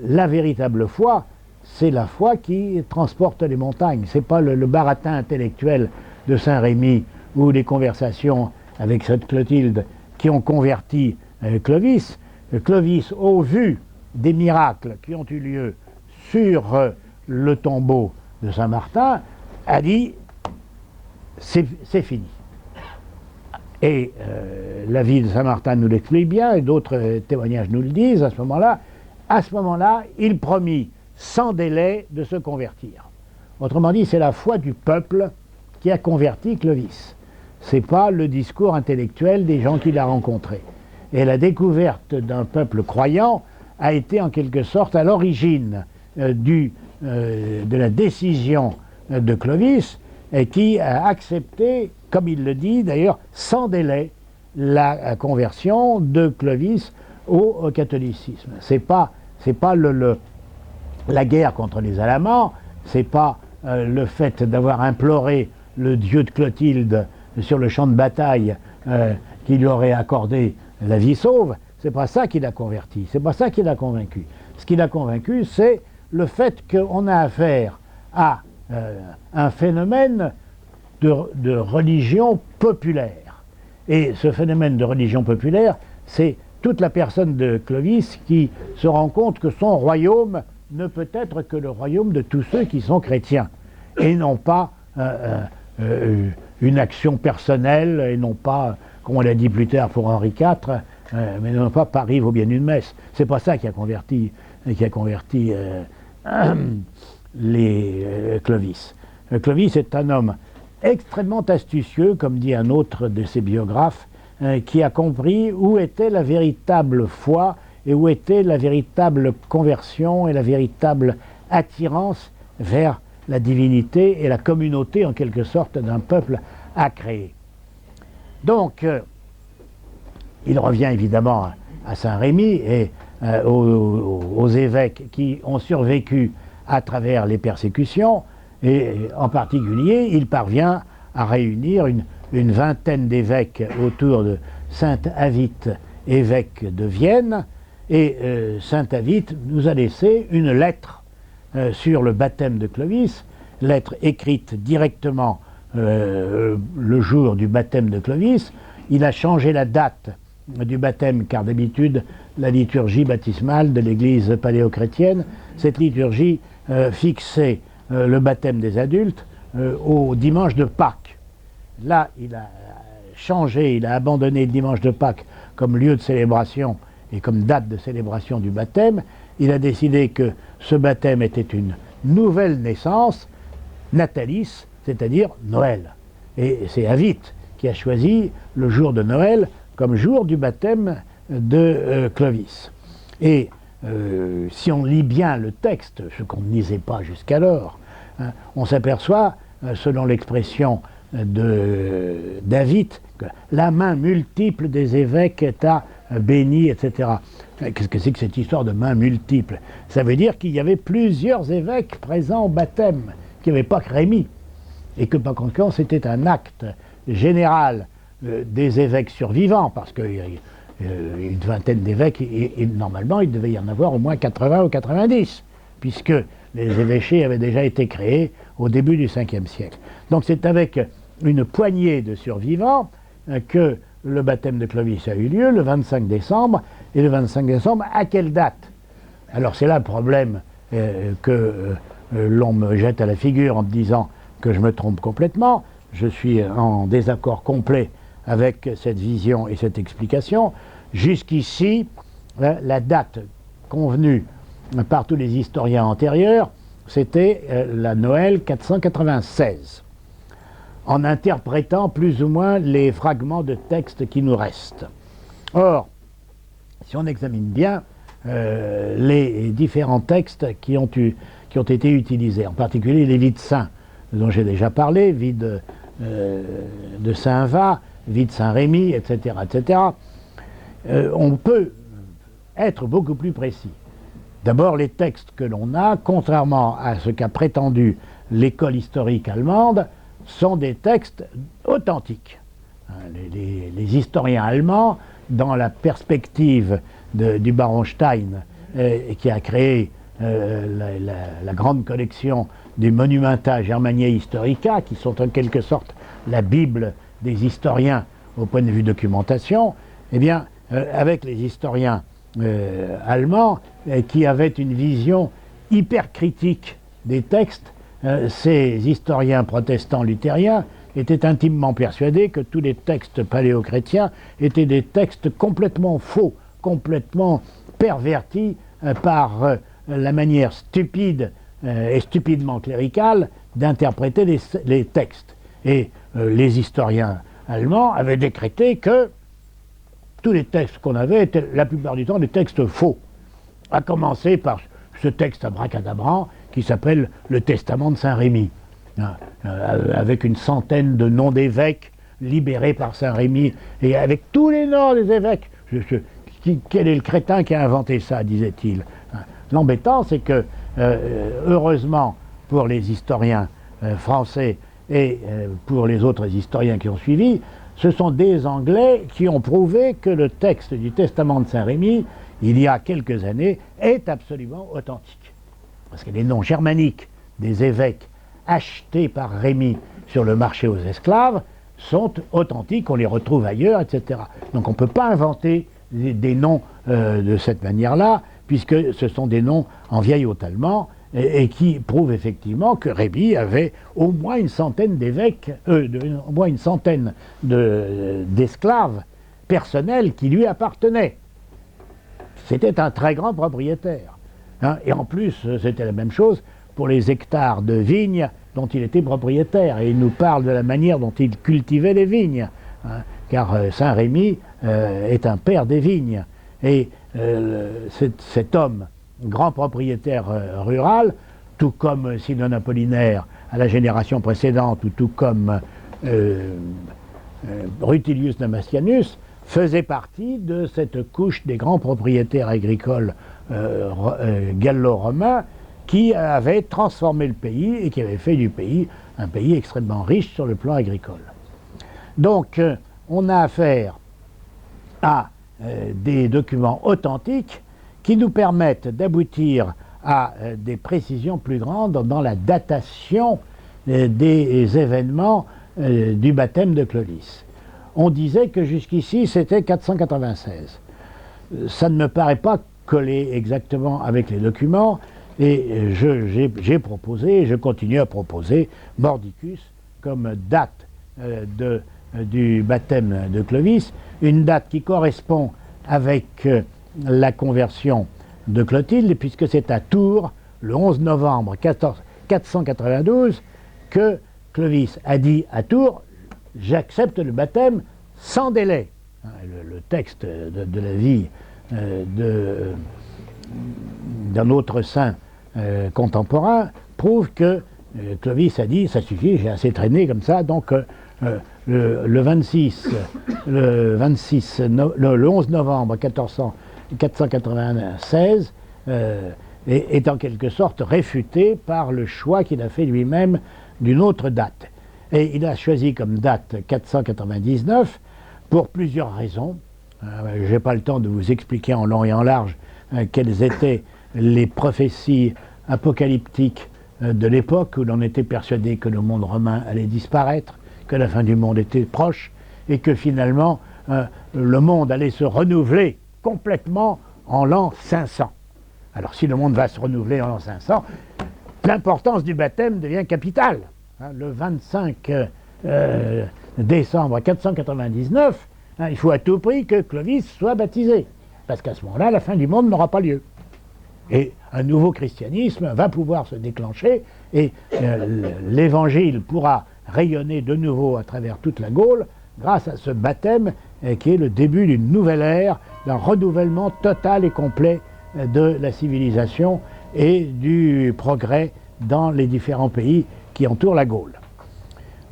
la véritable foi, c'est la foi qui transporte les montagnes. C'est pas le baratin intellectuel de Saint-Rémy ou les conversations avec cette Clotilde qui ont converti Clovis. Clovis, au vu des miracles qui ont eu lieu sur le tombeau de Saint-Martin, a dit c'est fini. Et la vie de Saint-Martin nous l'explique bien, et d'autres témoignages nous le disent. À ce moment-là, il promit sans délai de se convertir. Autrement dit, c'est la foi du peuple qui a converti Clovis. Ce n'est pas le discours intellectuel des gens qu'il a rencontrés. Et la découverte d'un peuple croyant a été en quelque sorte à l'origine de la décision de Clovis, qui a accepté, comme il le dit d'ailleurs, sans délai, la conversion de Clovis au catholicisme. C'est pas la guerre contre les Alamans, c'est pas le fait d'avoir imploré le dieu de Clotilde sur le champ de bataille qui lui aurait accordé la vie sauve, c'est pas ça qui l'a converti, c'est pas ça qui l'a convaincu. Ce qui l'a convaincu, c'est le fait qu'on a affaire à un phénomène de religion populaire. Et ce phénomène de religion populaire, c'est toute la personne de Clovis qui se rend compte que son royaume ne peut être que le royaume de tous ceux qui sont chrétiens, et non pas une action personnelle, et non pas, comme on l'a dit plus tard pour Henri IV, mais non pas Paris vaut bien une messe. C'est pas ça qui a converti Clovis. Clovis est un homme extrêmement astucieux, comme dit un autre de ses biographes, qui a compris où était la véritable foi et où était la véritable conversion et la véritable attirance vers la divinité et la communauté, en quelque sorte, d'un peuple à créer. Donc, il revient évidemment à Saint-Rémy et aux évêques qui ont survécu à travers les persécutions, et en particulier, il parvient à réunir une vingtaine d'évêques autour de saint Avit, évêque de Vienne, et saint Avit nous a laissé une lettre sur le baptême de Clovis, lettre écrite directement le jour du baptême de Clovis. Il a changé la date du baptême, car d'habitude, la liturgie baptismale de l'Église paléochrétienne, cette liturgie fixait le baptême des adultes au dimanche de Pâques. Là, il a changé, il a abandonné le dimanche de Pâques comme lieu de célébration et comme date de célébration du baptême. Il a décidé que ce baptême était une nouvelle naissance, natalis, c'est-à-dire Noël. Et c'est Avit qui a choisi le jour de Noël comme jour du baptême de Clovis. Et si on lit bien le texte, ce qu'on ne lisait pas jusqu'alors, on s'aperçoit, selon l'expression de David, que la main multiple des évêques est à béni, etc. Qu'est-ce que c'est que cette histoire de main multiple? Ça veut dire qu'il y avait plusieurs évêques présents au baptême, qu'il n'y avait pas que Rémy, et que par conséquent c'était un acte général des évêques survivants, parce qu'il y a une vingtaine d'évêques, et normalement il devait y en avoir au moins 80 ou 90, puisque les évêchés avaient déjà été créés au début du 5e siècle. Donc c'est avec une poignée de survivants que le baptême de Clovis a eu lieu le 25 décembre, et le 25 décembre, à quelle date? Alors c'est là le problème que l'on me jette à la figure en me disant que je me trompe complètement. Je suis en désaccord complet avec cette vision et cette explication. Jusqu'ici, la date convenue par tous les historiens antérieurs, c'était la Noël 496, en interprétant plus ou moins les fragments de texte qui nous restent. Or, si on examine bien, les différents textes qui ont été utilisés, en particulier les vies de saints, dont j'ai déjà parlé, vie de Saint-Va, vie de Saint-Rémy, etc., etc. On peut être beaucoup plus précis. D'abord, les textes que l'on a, contrairement à ce qu'a prétendu l'école historique allemande, sont des textes authentiques. Les historiens allemands, dans la perspective du baron Stein, qui a créé la grande collection des Monumenta Germaniae Historica, qui sont en quelque sorte la Bible des historiens au point de vue documentation, eh bien, avec les historiens allemands qui avaient une vision hyper critique des textes, ces historiens protestants luthériens étaient intimement persuadés que tous les textes paléochrétiens étaient des textes complètement faux, complètement pervertis par la manière stupide et stupidement cléricale d'interpréter les textes. Et les historiens allemands avaient décrété que tous les textes qu'on avait étaient la plupart du temps des textes faux, à commencer par ce texte abracadabrant qui s'appelle le Testament de Saint-Rémy, avec une centaine de noms d'évêques libérés par Saint-Rémy, et avec tous les noms des évêques. Quel est le crétin qui a inventé ça, disait-il. L'embêtant, c'est que, heureusement pour les historiens français et pour les autres historiens qui ont suivi, ce sont des Anglais qui ont prouvé que le texte du Testament de Saint-Rémy, il y a quelques années, est absolument authentique. Parce que les noms germaniques des évêques achetés par Rémy sur le marché aux esclaves sont authentiques, on les retrouve ailleurs, etc. Donc on ne peut pas inventer des noms de cette manière-là, puisque ce sont des noms en vieil haut-allemand, et qui prouvent effectivement que Rémy avait au moins une centaine d'évêques, au moins une centaine d'esclaves personnels qui lui appartenaient. C'était un très grand propriétaire. Et en plus, c'était la même chose pour les hectares de vignes dont il était propriétaire. Et il nous parle de la manière dont il cultivait les vignes, car Saint-Rémy est un père des vignes. Et cet homme, grand propriétaire rural, tout comme Simeon Apollinaire à la génération précédente, ou tout comme Rutilius Damasianus, faisait partie de cette couche des grands propriétaires agricoles gallo-romains qui avaient transformé le pays et qui avaient fait du pays un pays extrêmement riche sur le plan agricole. Donc on a affaire à des documents authentiques qui nous permettent d'aboutir à des précisions plus grandes dans la datation des événements du baptême de Clovis. On disait que jusqu'ici c'était 496. Ça ne me paraît pas coller exactement avec les documents, et j'ai proposé, et je continue à proposer, Mordicus comme date du baptême de Clovis, une date qui correspond avec la conversion de Clotilde, puisque c'est à Tours, le 11 novembre 492, que Clovis a dit à Tours « J'accepte le baptême sans délai ». Le texte de la vie d'un autre saint contemporain prouve que Clovis a dit « Ça suffit, j'ai assez traîné comme ça », donc le 11 novembre 496 est en quelque sorte réfuté par le choix qu'il a fait lui-même d'une autre date. Et il a choisi comme date 499 pour plusieurs raisons. Je n'ai pas le temps de vous expliquer en long et en large quelles étaient les prophéties apocalyptiques de l'époque où l'on était persuadé que le monde romain allait disparaître, que la fin du monde était proche, et que finalement le monde allait se renouveler complètement en l'an 500. Alors si le monde va se renouveler en l'an 500, l'importance du baptême devient capitale. Le 25 décembre 499, il faut à tout prix que Clovis soit baptisé, parce qu'à ce moment-là, la fin du monde n'aura pas lieu. Et un nouveau christianisme va pouvoir se déclencher, et l'évangile pourra rayonner de nouveau à travers toute la Gaule grâce à ce baptême qui est le début d'une nouvelle ère, d'un renouvellement total et complet de la civilisation et du progrès dans les différents pays qui entourent la Gaule.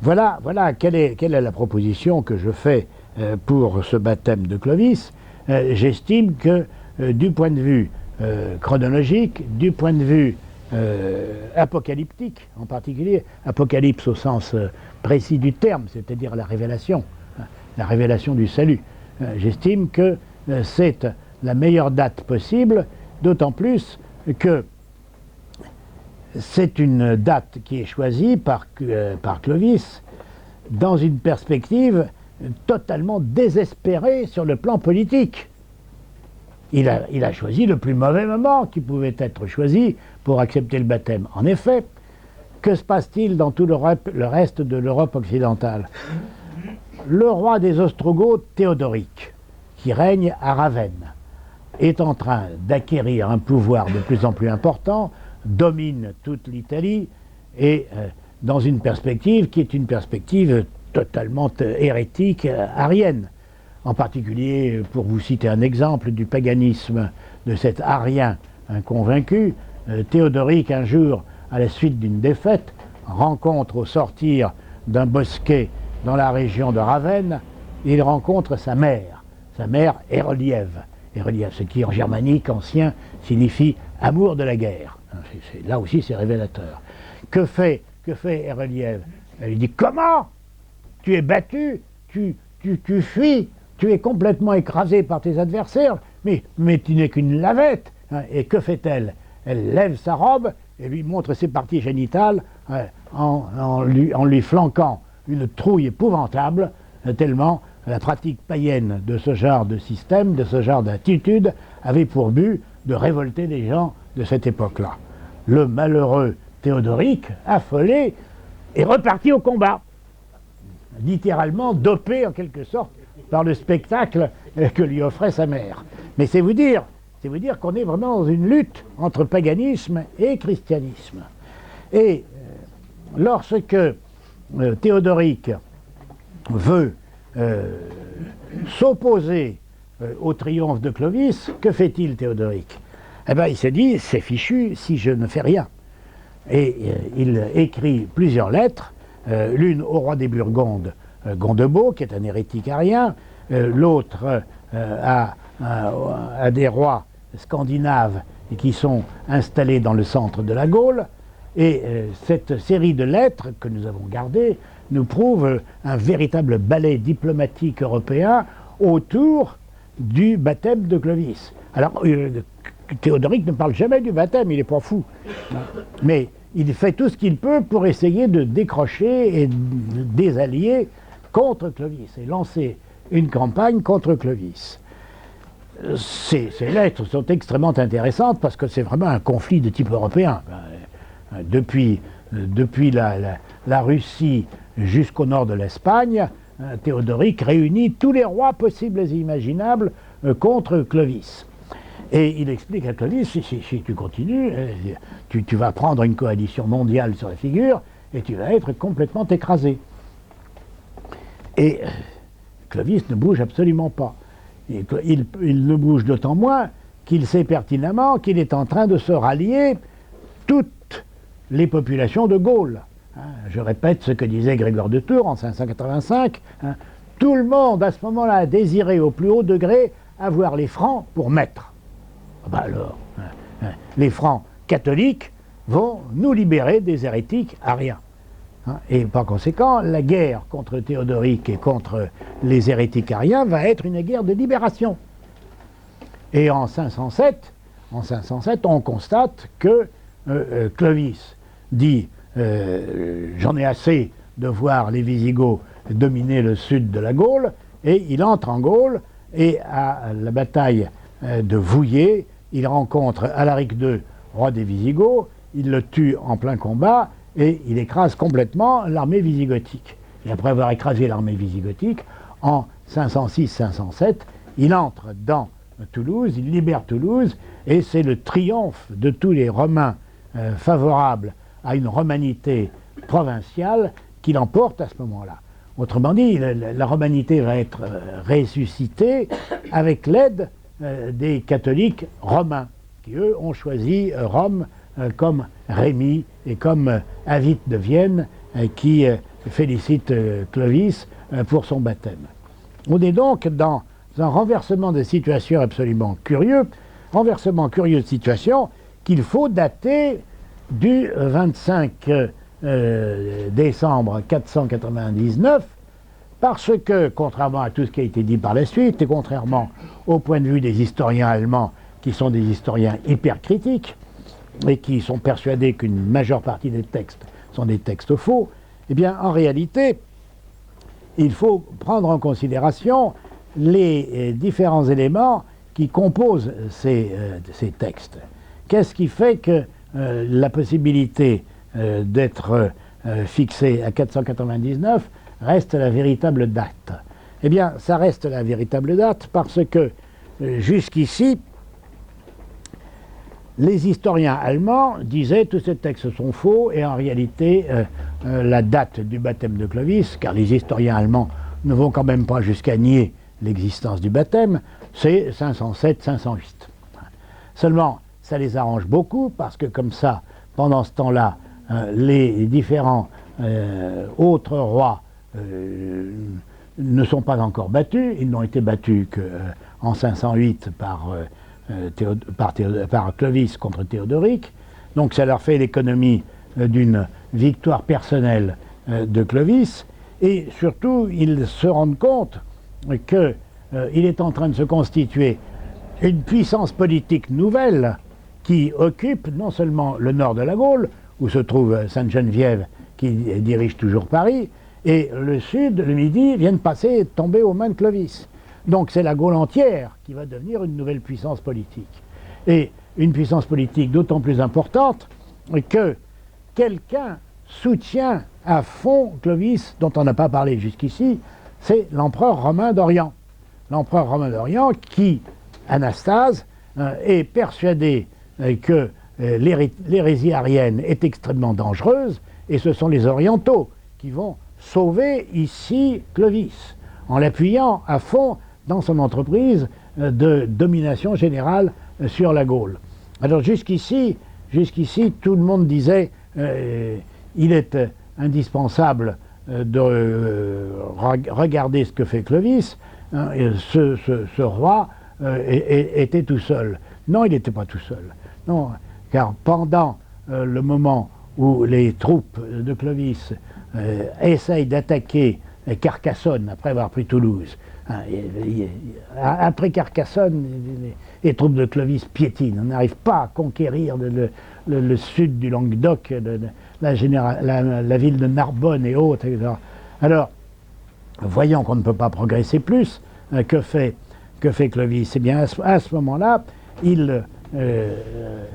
Voilà quelle est la proposition que je fais pour ce baptême de Clovis. J'estime que du point de vue chronologique, du point de vue apocalyptique en particulier, apocalypse au sens précis du terme, c'est-à-dire la révélation du salut, j'estime que c'est la meilleure date possible, d'autant plus que c'est une date qui est choisie par Clovis dans une perspective totalement désespérée sur le plan politique. Il a choisi le plus mauvais moment qui pouvait être choisi pour accepter le baptême. En effet, que se passe-t-il dans tout le reste de l'Europe occidentale? Le roi des Ostrogoths, Théodoric, qui règne à Ravenne, est en train d'acquérir un pouvoir de plus en plus important, domine toute l'Italie, et dans une perspective qui est une perspective totalement hérétique, arienne. En particulier, pour vous citer un exemple du paganisme de cet arien inconvaincu, Théodoric, un jour, à la suite d'une défaite, rencontre au sortir d'un bosquet dans la région de Ravenne, il rencontre sa mère Héroliève. Héroliève, ce qui en germanique ancien signifie amour de la guerre. Là aussi c'est révélateur. Que fait Héroliève? Elle lui dit: comment? Tu es battu, tu fuis, tu es complètement écrasé par tes adversaires, mais tu n'es qu'une lavette. Et que fait-elle? Elle lève sa robe et lui montre ses parties génitales en lui flanquant une trouille épouvantable, tellement la pratique païenne de ce genre de système, de ce genre d'attitude, avait pour but de révolter les gens de cette époque-là. Le malheureux Théodoric, affolé, est reparti au combat, littéralement dopé en quelque sorte par le spectacle que lui offrait sa mère. Mais c'est vous dire qu'on est vraiment dans une lutte entre paganisme et christianisme. Et lorsque Théodoric veut s'opposer au triomphe de Clovis, que fait-il Théodoric? Eh bien, il se dit: c'est fichu si je ne fais rien. Et il écrit plusieurs lettres, l'une au roi des Burgondes, Gondebaud, qui est un hérétique arien, l'autre à des rois scandinaves qui sont installés dans le centre de la Gaule. Et cette série de lettres que nous avons gardées nous prouve un véritable ballet diplomatique européen autour du baptême de Clovis. Alors, Théodoric ne parle jamais du baptême, il n'est pas fou. Mais il fait tout ce qu'il peut pour essayer de décrocher des alliés contre Clovis et lancer une campagne contre Clovis. Ces lettres sont extrêmement intéressantes parce que c'est vraiment un conflit de type européen. Depuis la Russie jusqu'au nord de l'Espagne, Théodoric réunit tous les rois possibles et imaginables contre Clovis. Et il explique à Clovis: si tu continues, tu vas prendre une coalition mondiale sur la figure et tu vas être complètement écrasé. Et Clovis ne bouge absolument pas. Il ne bouge d'autant moins qu'il sait pertinemment qu'il est en train de se rallier toutes les populations de Gaule. Je répète ce que disait Grégoire de Tours en 585. Tout le monde à ce moment-là a désiré au plus haut degré avoir les Francs pour maîtres. Alors, les Francs catholiques vont nous libérer des hérétiques ariens. Et par conséquent, la guerre contre Théodoric et contre les hérétiques ariens va être une guerre de libération. Et en 507, on constate que Clovis dit: j'en ai assez de voir les Visigoths dominer le sud de la Gaule, et il entre en Gaule, et à la bataille de Vouillé, il rencontre Alaric II, roi des Visigoths, il le tue en plein combat, et il écrase complètement l'armée visigothique. Et après avoir écrasé l'armée visigothique, en 506-507, il entre dans Toulouse, il libère Toulouse, et c'est le triomphe de tous les Romains favorables à une romanité provinciale qui l'emporte à ce moment-là. Autrement dit, la romanité va être ressuscitée avec l'aide des catholiques romains. qui, eux, ont choisi Rome comme Rémi et comme Avit de Vienne, qui félicite Clovis pour son baptême. On est donc dans un renversement de situation absolument curieux, de situation qu'il faut dater du 25 décembre 499, parce que, contrairement à tout ce qui a été dit par la suite, et contrairement au point de vue des historiens allemands, qui sont des historiens hyper critiques, et qui sont persuadés qu'une majeure partie des textes sont des textes faux, eh bien, en réalité, il faut prendre en considération les différents éléments qui composent ces textes. Qu'est-ce qui fait que la possibilité d'être fixée à 499 reste la véritable date? Eh bien, ça reste la véritable date parce que jusqu'ici, les historiens allemands disaient tous ces textes sont faux et en réalité la date du baptême de Clovis, car les historiens allemands ne vont quand même pas jusqu'à nier l'existence du baptême, c'est 507-508. Seulement, ça les arrange beaucoup parce que comme ça, pendant ce temps-là, les différents autres rois ne sont pas encore battus, ils n'ont été battus qu'en 508 par Clovis contre Théodoric, donc ça leur fait l'économie d'une victoire personnelle de Clovis, et surtout ils se rendent compte qu'il est en train de se constituer une puissance politique nouvelle qui occupe non seulement le nord de la Gaule, où se trouve Sainte-Geneviève qui dirige toujours Paris, et le sud, le midi, vient de tomber aux mains de Clovis. Donc c'est la Gaule entière qui va devenir une nouvelle puissance politique. Et une puissance politique d'autant plus importante que quelqu'un soutient à fond Clovis, dont on n'a pas parlé jusqu'ici, c'est l'empereur romain d'Orient. L'empereur romain d'Orient qui, Anastase, est persuadé que l'hérésie arienne est extrêmement dangereuse, et ce sont les orientaux qui vont sauver ici Clovis, en l'appuyant à fond dans son entreprise de domination générale sur la Gaule. Alors jusqu'ici, tout le monde disait il est indispensable de regarder ce que fait Clovis. Ce roi était tout seul. Non, il n'était pas tout seul. Non, car pendant le moment où les troupes de Clovis essayent d'attaquer Carcassonne après avoir pris Toulouse, après Carcassonne, les troupes de Clovis piétinent. On n'arrive pas à conquérir le sud du Languedoc, la ville de Narbonne et autres, etc. Alors, voyant qu'on ne peut pas progresser plus, que fait Clovis? Eh bien, à ce moment-là, il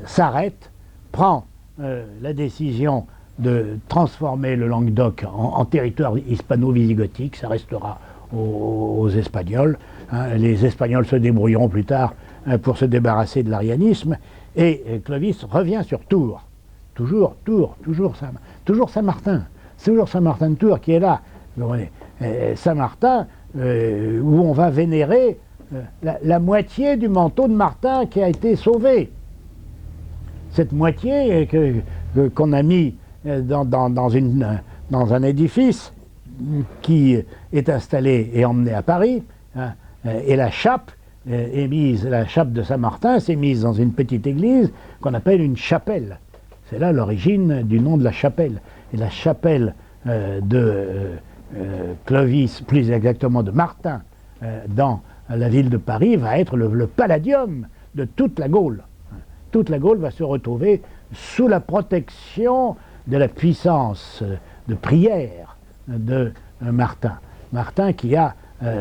s'arrête, prend la décision de transformer le Languedoc en territoire hispano-visigothique. Ça restera aux Espagnols. Les Espagnols se débrouilleront plus tard pour se débarrasser de l'arianisme. Et Clovis revient sur Tours. Toujours Saint-Martin. C'est toujours Saint-Martin de Tours qui est là. Saint-Martin, où on va vénérer la moitié du manteau de Martin qui a été sauvé. Cette moitié qu'on a mis dans un édifice qui est installé et emmené à Paris, et la chape la chape de Saint-Martin s'est mise dans une petite église qu'on appelle une chapelle. C'est là l'origine du nom de la chapelle. Et la chapelle de Clovis, plus exactement de Martin, dans la ville de Paris, va être le palladium de toute la Gaule. Toute la Gaule va se retrouver sous la protection de la puissance de prière de Martin. Martin qui a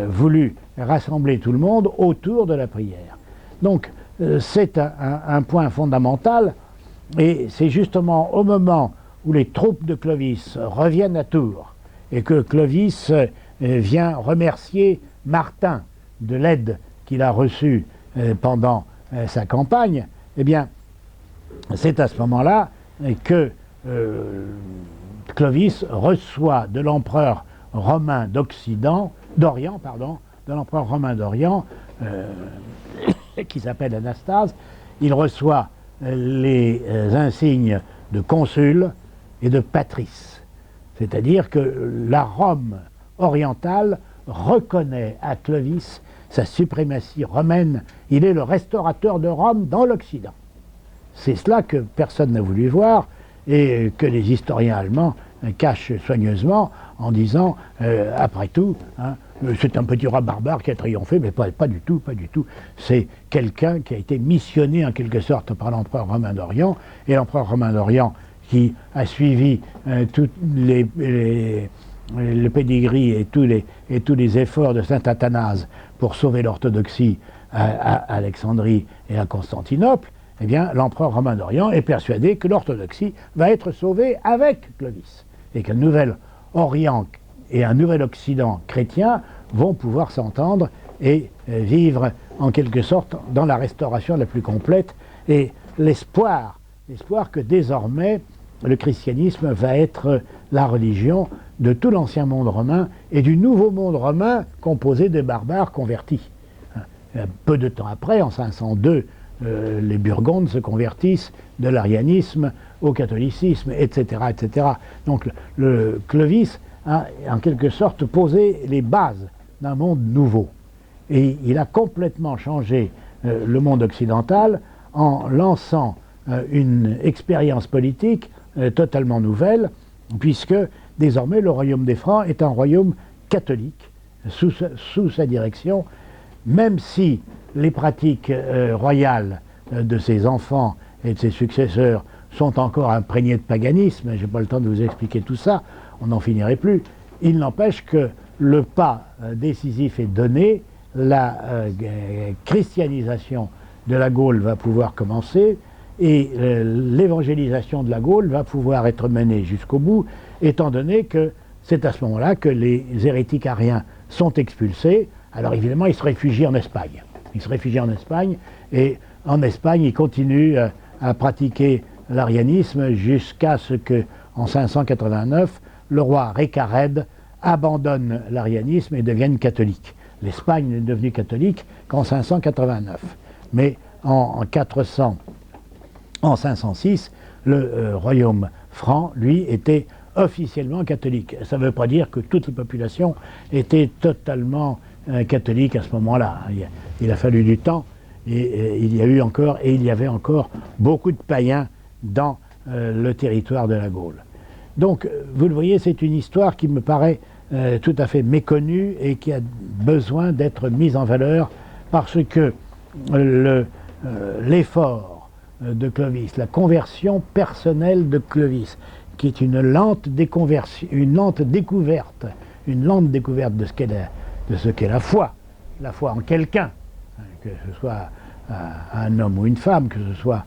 voulu rassembler tout le monde autour de la prière. Donc c'est un point fondamental, et c'est justement au moment où les troupes de Clovis reviennent à Tours et que Clovis vient remercier Martin de l'aide qu'il a reçue pendant sa campagne, eh bien c'est à ce moment-là que Clovis reçoit de l'empereur romain d'Orient, qui s'appelle Anastase, il reçoit les insignes de consul et de patrice. C'est-à-dire que la Rome orientale reconnaît à Clovis sa suprématie romaine. Il est le restaurateur de Rome dans l'Occident. C'est cela que personne n'a voulu voir et que les historiens allemands cachent soigneusement en disant, après tout, hein, c'est un petit roi barbare qui a triomphé, mais pas du tout, pas du tout. C'est quelqu'un qui a été missionné en quelque sorte par l'empereur romain d'Orient, et l'empereur romain d'Orient qui a suivi tous le pedigree et tous les efforts de saint Athanase pour sauver l'orthodoxie à Alexandrie et à Constantinople, eh bien, l'empereur romain d'Orient est persuadé que l'orthodoxie va être sauvée avec Clovis, et qu'un nouvel Orient et un nouvel Occident chrétien vont pouvoir s'entendre et vivre en quelque sorte dans la restauration la plus complète, et l'espoir que désormais le christianisme va être la religion de tout l'ancien monde romain et du nouveau monde romain composé de barbares convertis. Peu de temps après, en 502, les Burgondes se convertissent de l'arianisme au catholicisme, etc., etc. Donc le Clovis a en quelque sorte posé les bases d'un monde nouveau. Et il a complètement changé le monde occidental en lançant une expérience politique totalement nouvelle, puisque désormais le royaume des Francs est un royaume catholique sous sa direction, même si les pratiques royales de ses enfants et de ses successeurs sont encore imprégnées de paganisme. Je n'ai pas le temps de vous expliquer tout ça, on n'en finirait plus. Il n'empêche que le pas décisif est donné, la christianisation de la Gaule va pouvoir commencer, et l'évangélisation de la Gaule va pouvoir être menée jusqu'au bout, étant donné que c'est à ce moment-là que les hérétiques ariens sont expulsés. Alors évidemment, ils se réfugient en Espagne. Ils se réfugient en Espagne, et en Espagne, ils continuent à pratiquer l'arianisme jusqu'à ce que, en 589, le roi Récared abandonne l'arianisme et devienne catholique. L'Espagne n'est devenue catholique qu'en 589. Mais en 506, le royaume franc, lui, était officiellement catholique. Ça ne veut pas dire que toutes les populations étaient totalement catholiques à ce moment-là. Il a fallu du temps, et il y a eu encore, et il y avait encore beaucoup de païens dans le territoire de la Gaule. Donc, vous le voyez, c'est une histoire qui me paraît tout à fait méconnue et qui a besoin d'être mise en valeur, parce que l'effort de Clovis, la conversion personnelle de Clovis, qui est une lente découverte de ce qu'est la foi en quelqu'un, que ce soit un homme ou une femme, que ce soit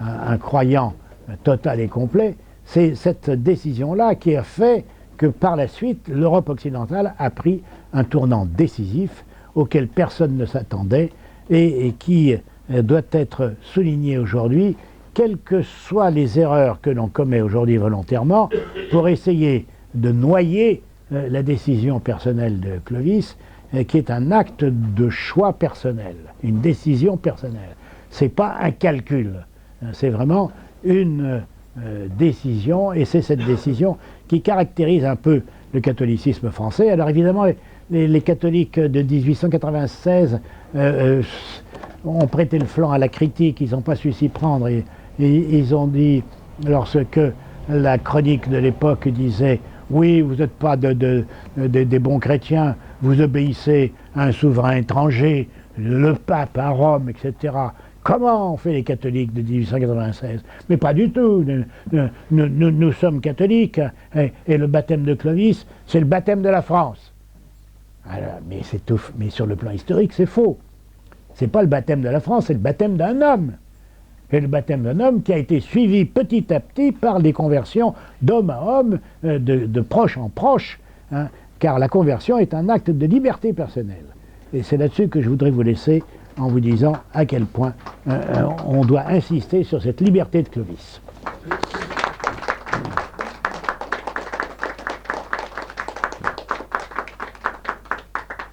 un croyant total et complet. C'est cette décision-là qui a fait que par la suite, l'Europe occidentale a pris un tournant décisif auquel personne ne s'attendait, et qui doit être souligné aujourd'hui, quelles que soient les erreurs que l'on commet aujourd'hui volontairement, pour essayer de noyer la décision personnelle de Clovis, qui est un acte de choix personnel, une décision personnelle. Ce n'est pas un calcul, c'est vraiment une décision, et c'est cette décision qui caractérise un peu le catholicisme français. Alors évidemment, les catholiques de 1896 ont prêté le flanc à la critique, ils n'ont pas su s'y prendre, et ils ont dit, lorsque la chronique de l'époque disait « Oui, vous n'êtes pas des bons chrétiens, vous obéissez à un souverain étranger, le pape à Rome, etc. » Comment ont fait les catholiques de 1896? Mais pas du tout. Nous sommes catholiques, et le baptême de Clovis, c'est le baptême de la France. Alors, mais sur le plan historique, c'est faux. C'est pas le baptême de la France, c'est le baptême d'un homme. Et le baptême d'un homme qui a été suivi petit à petit par des conversions d'homme à homme, de proche en proche, hein, car la conversion est un acte de liberté personnelle. Et c'est là-dessus que je voudrais vous laisser, en vous disant à quel point on doit insister sur cette liberté de Clovis.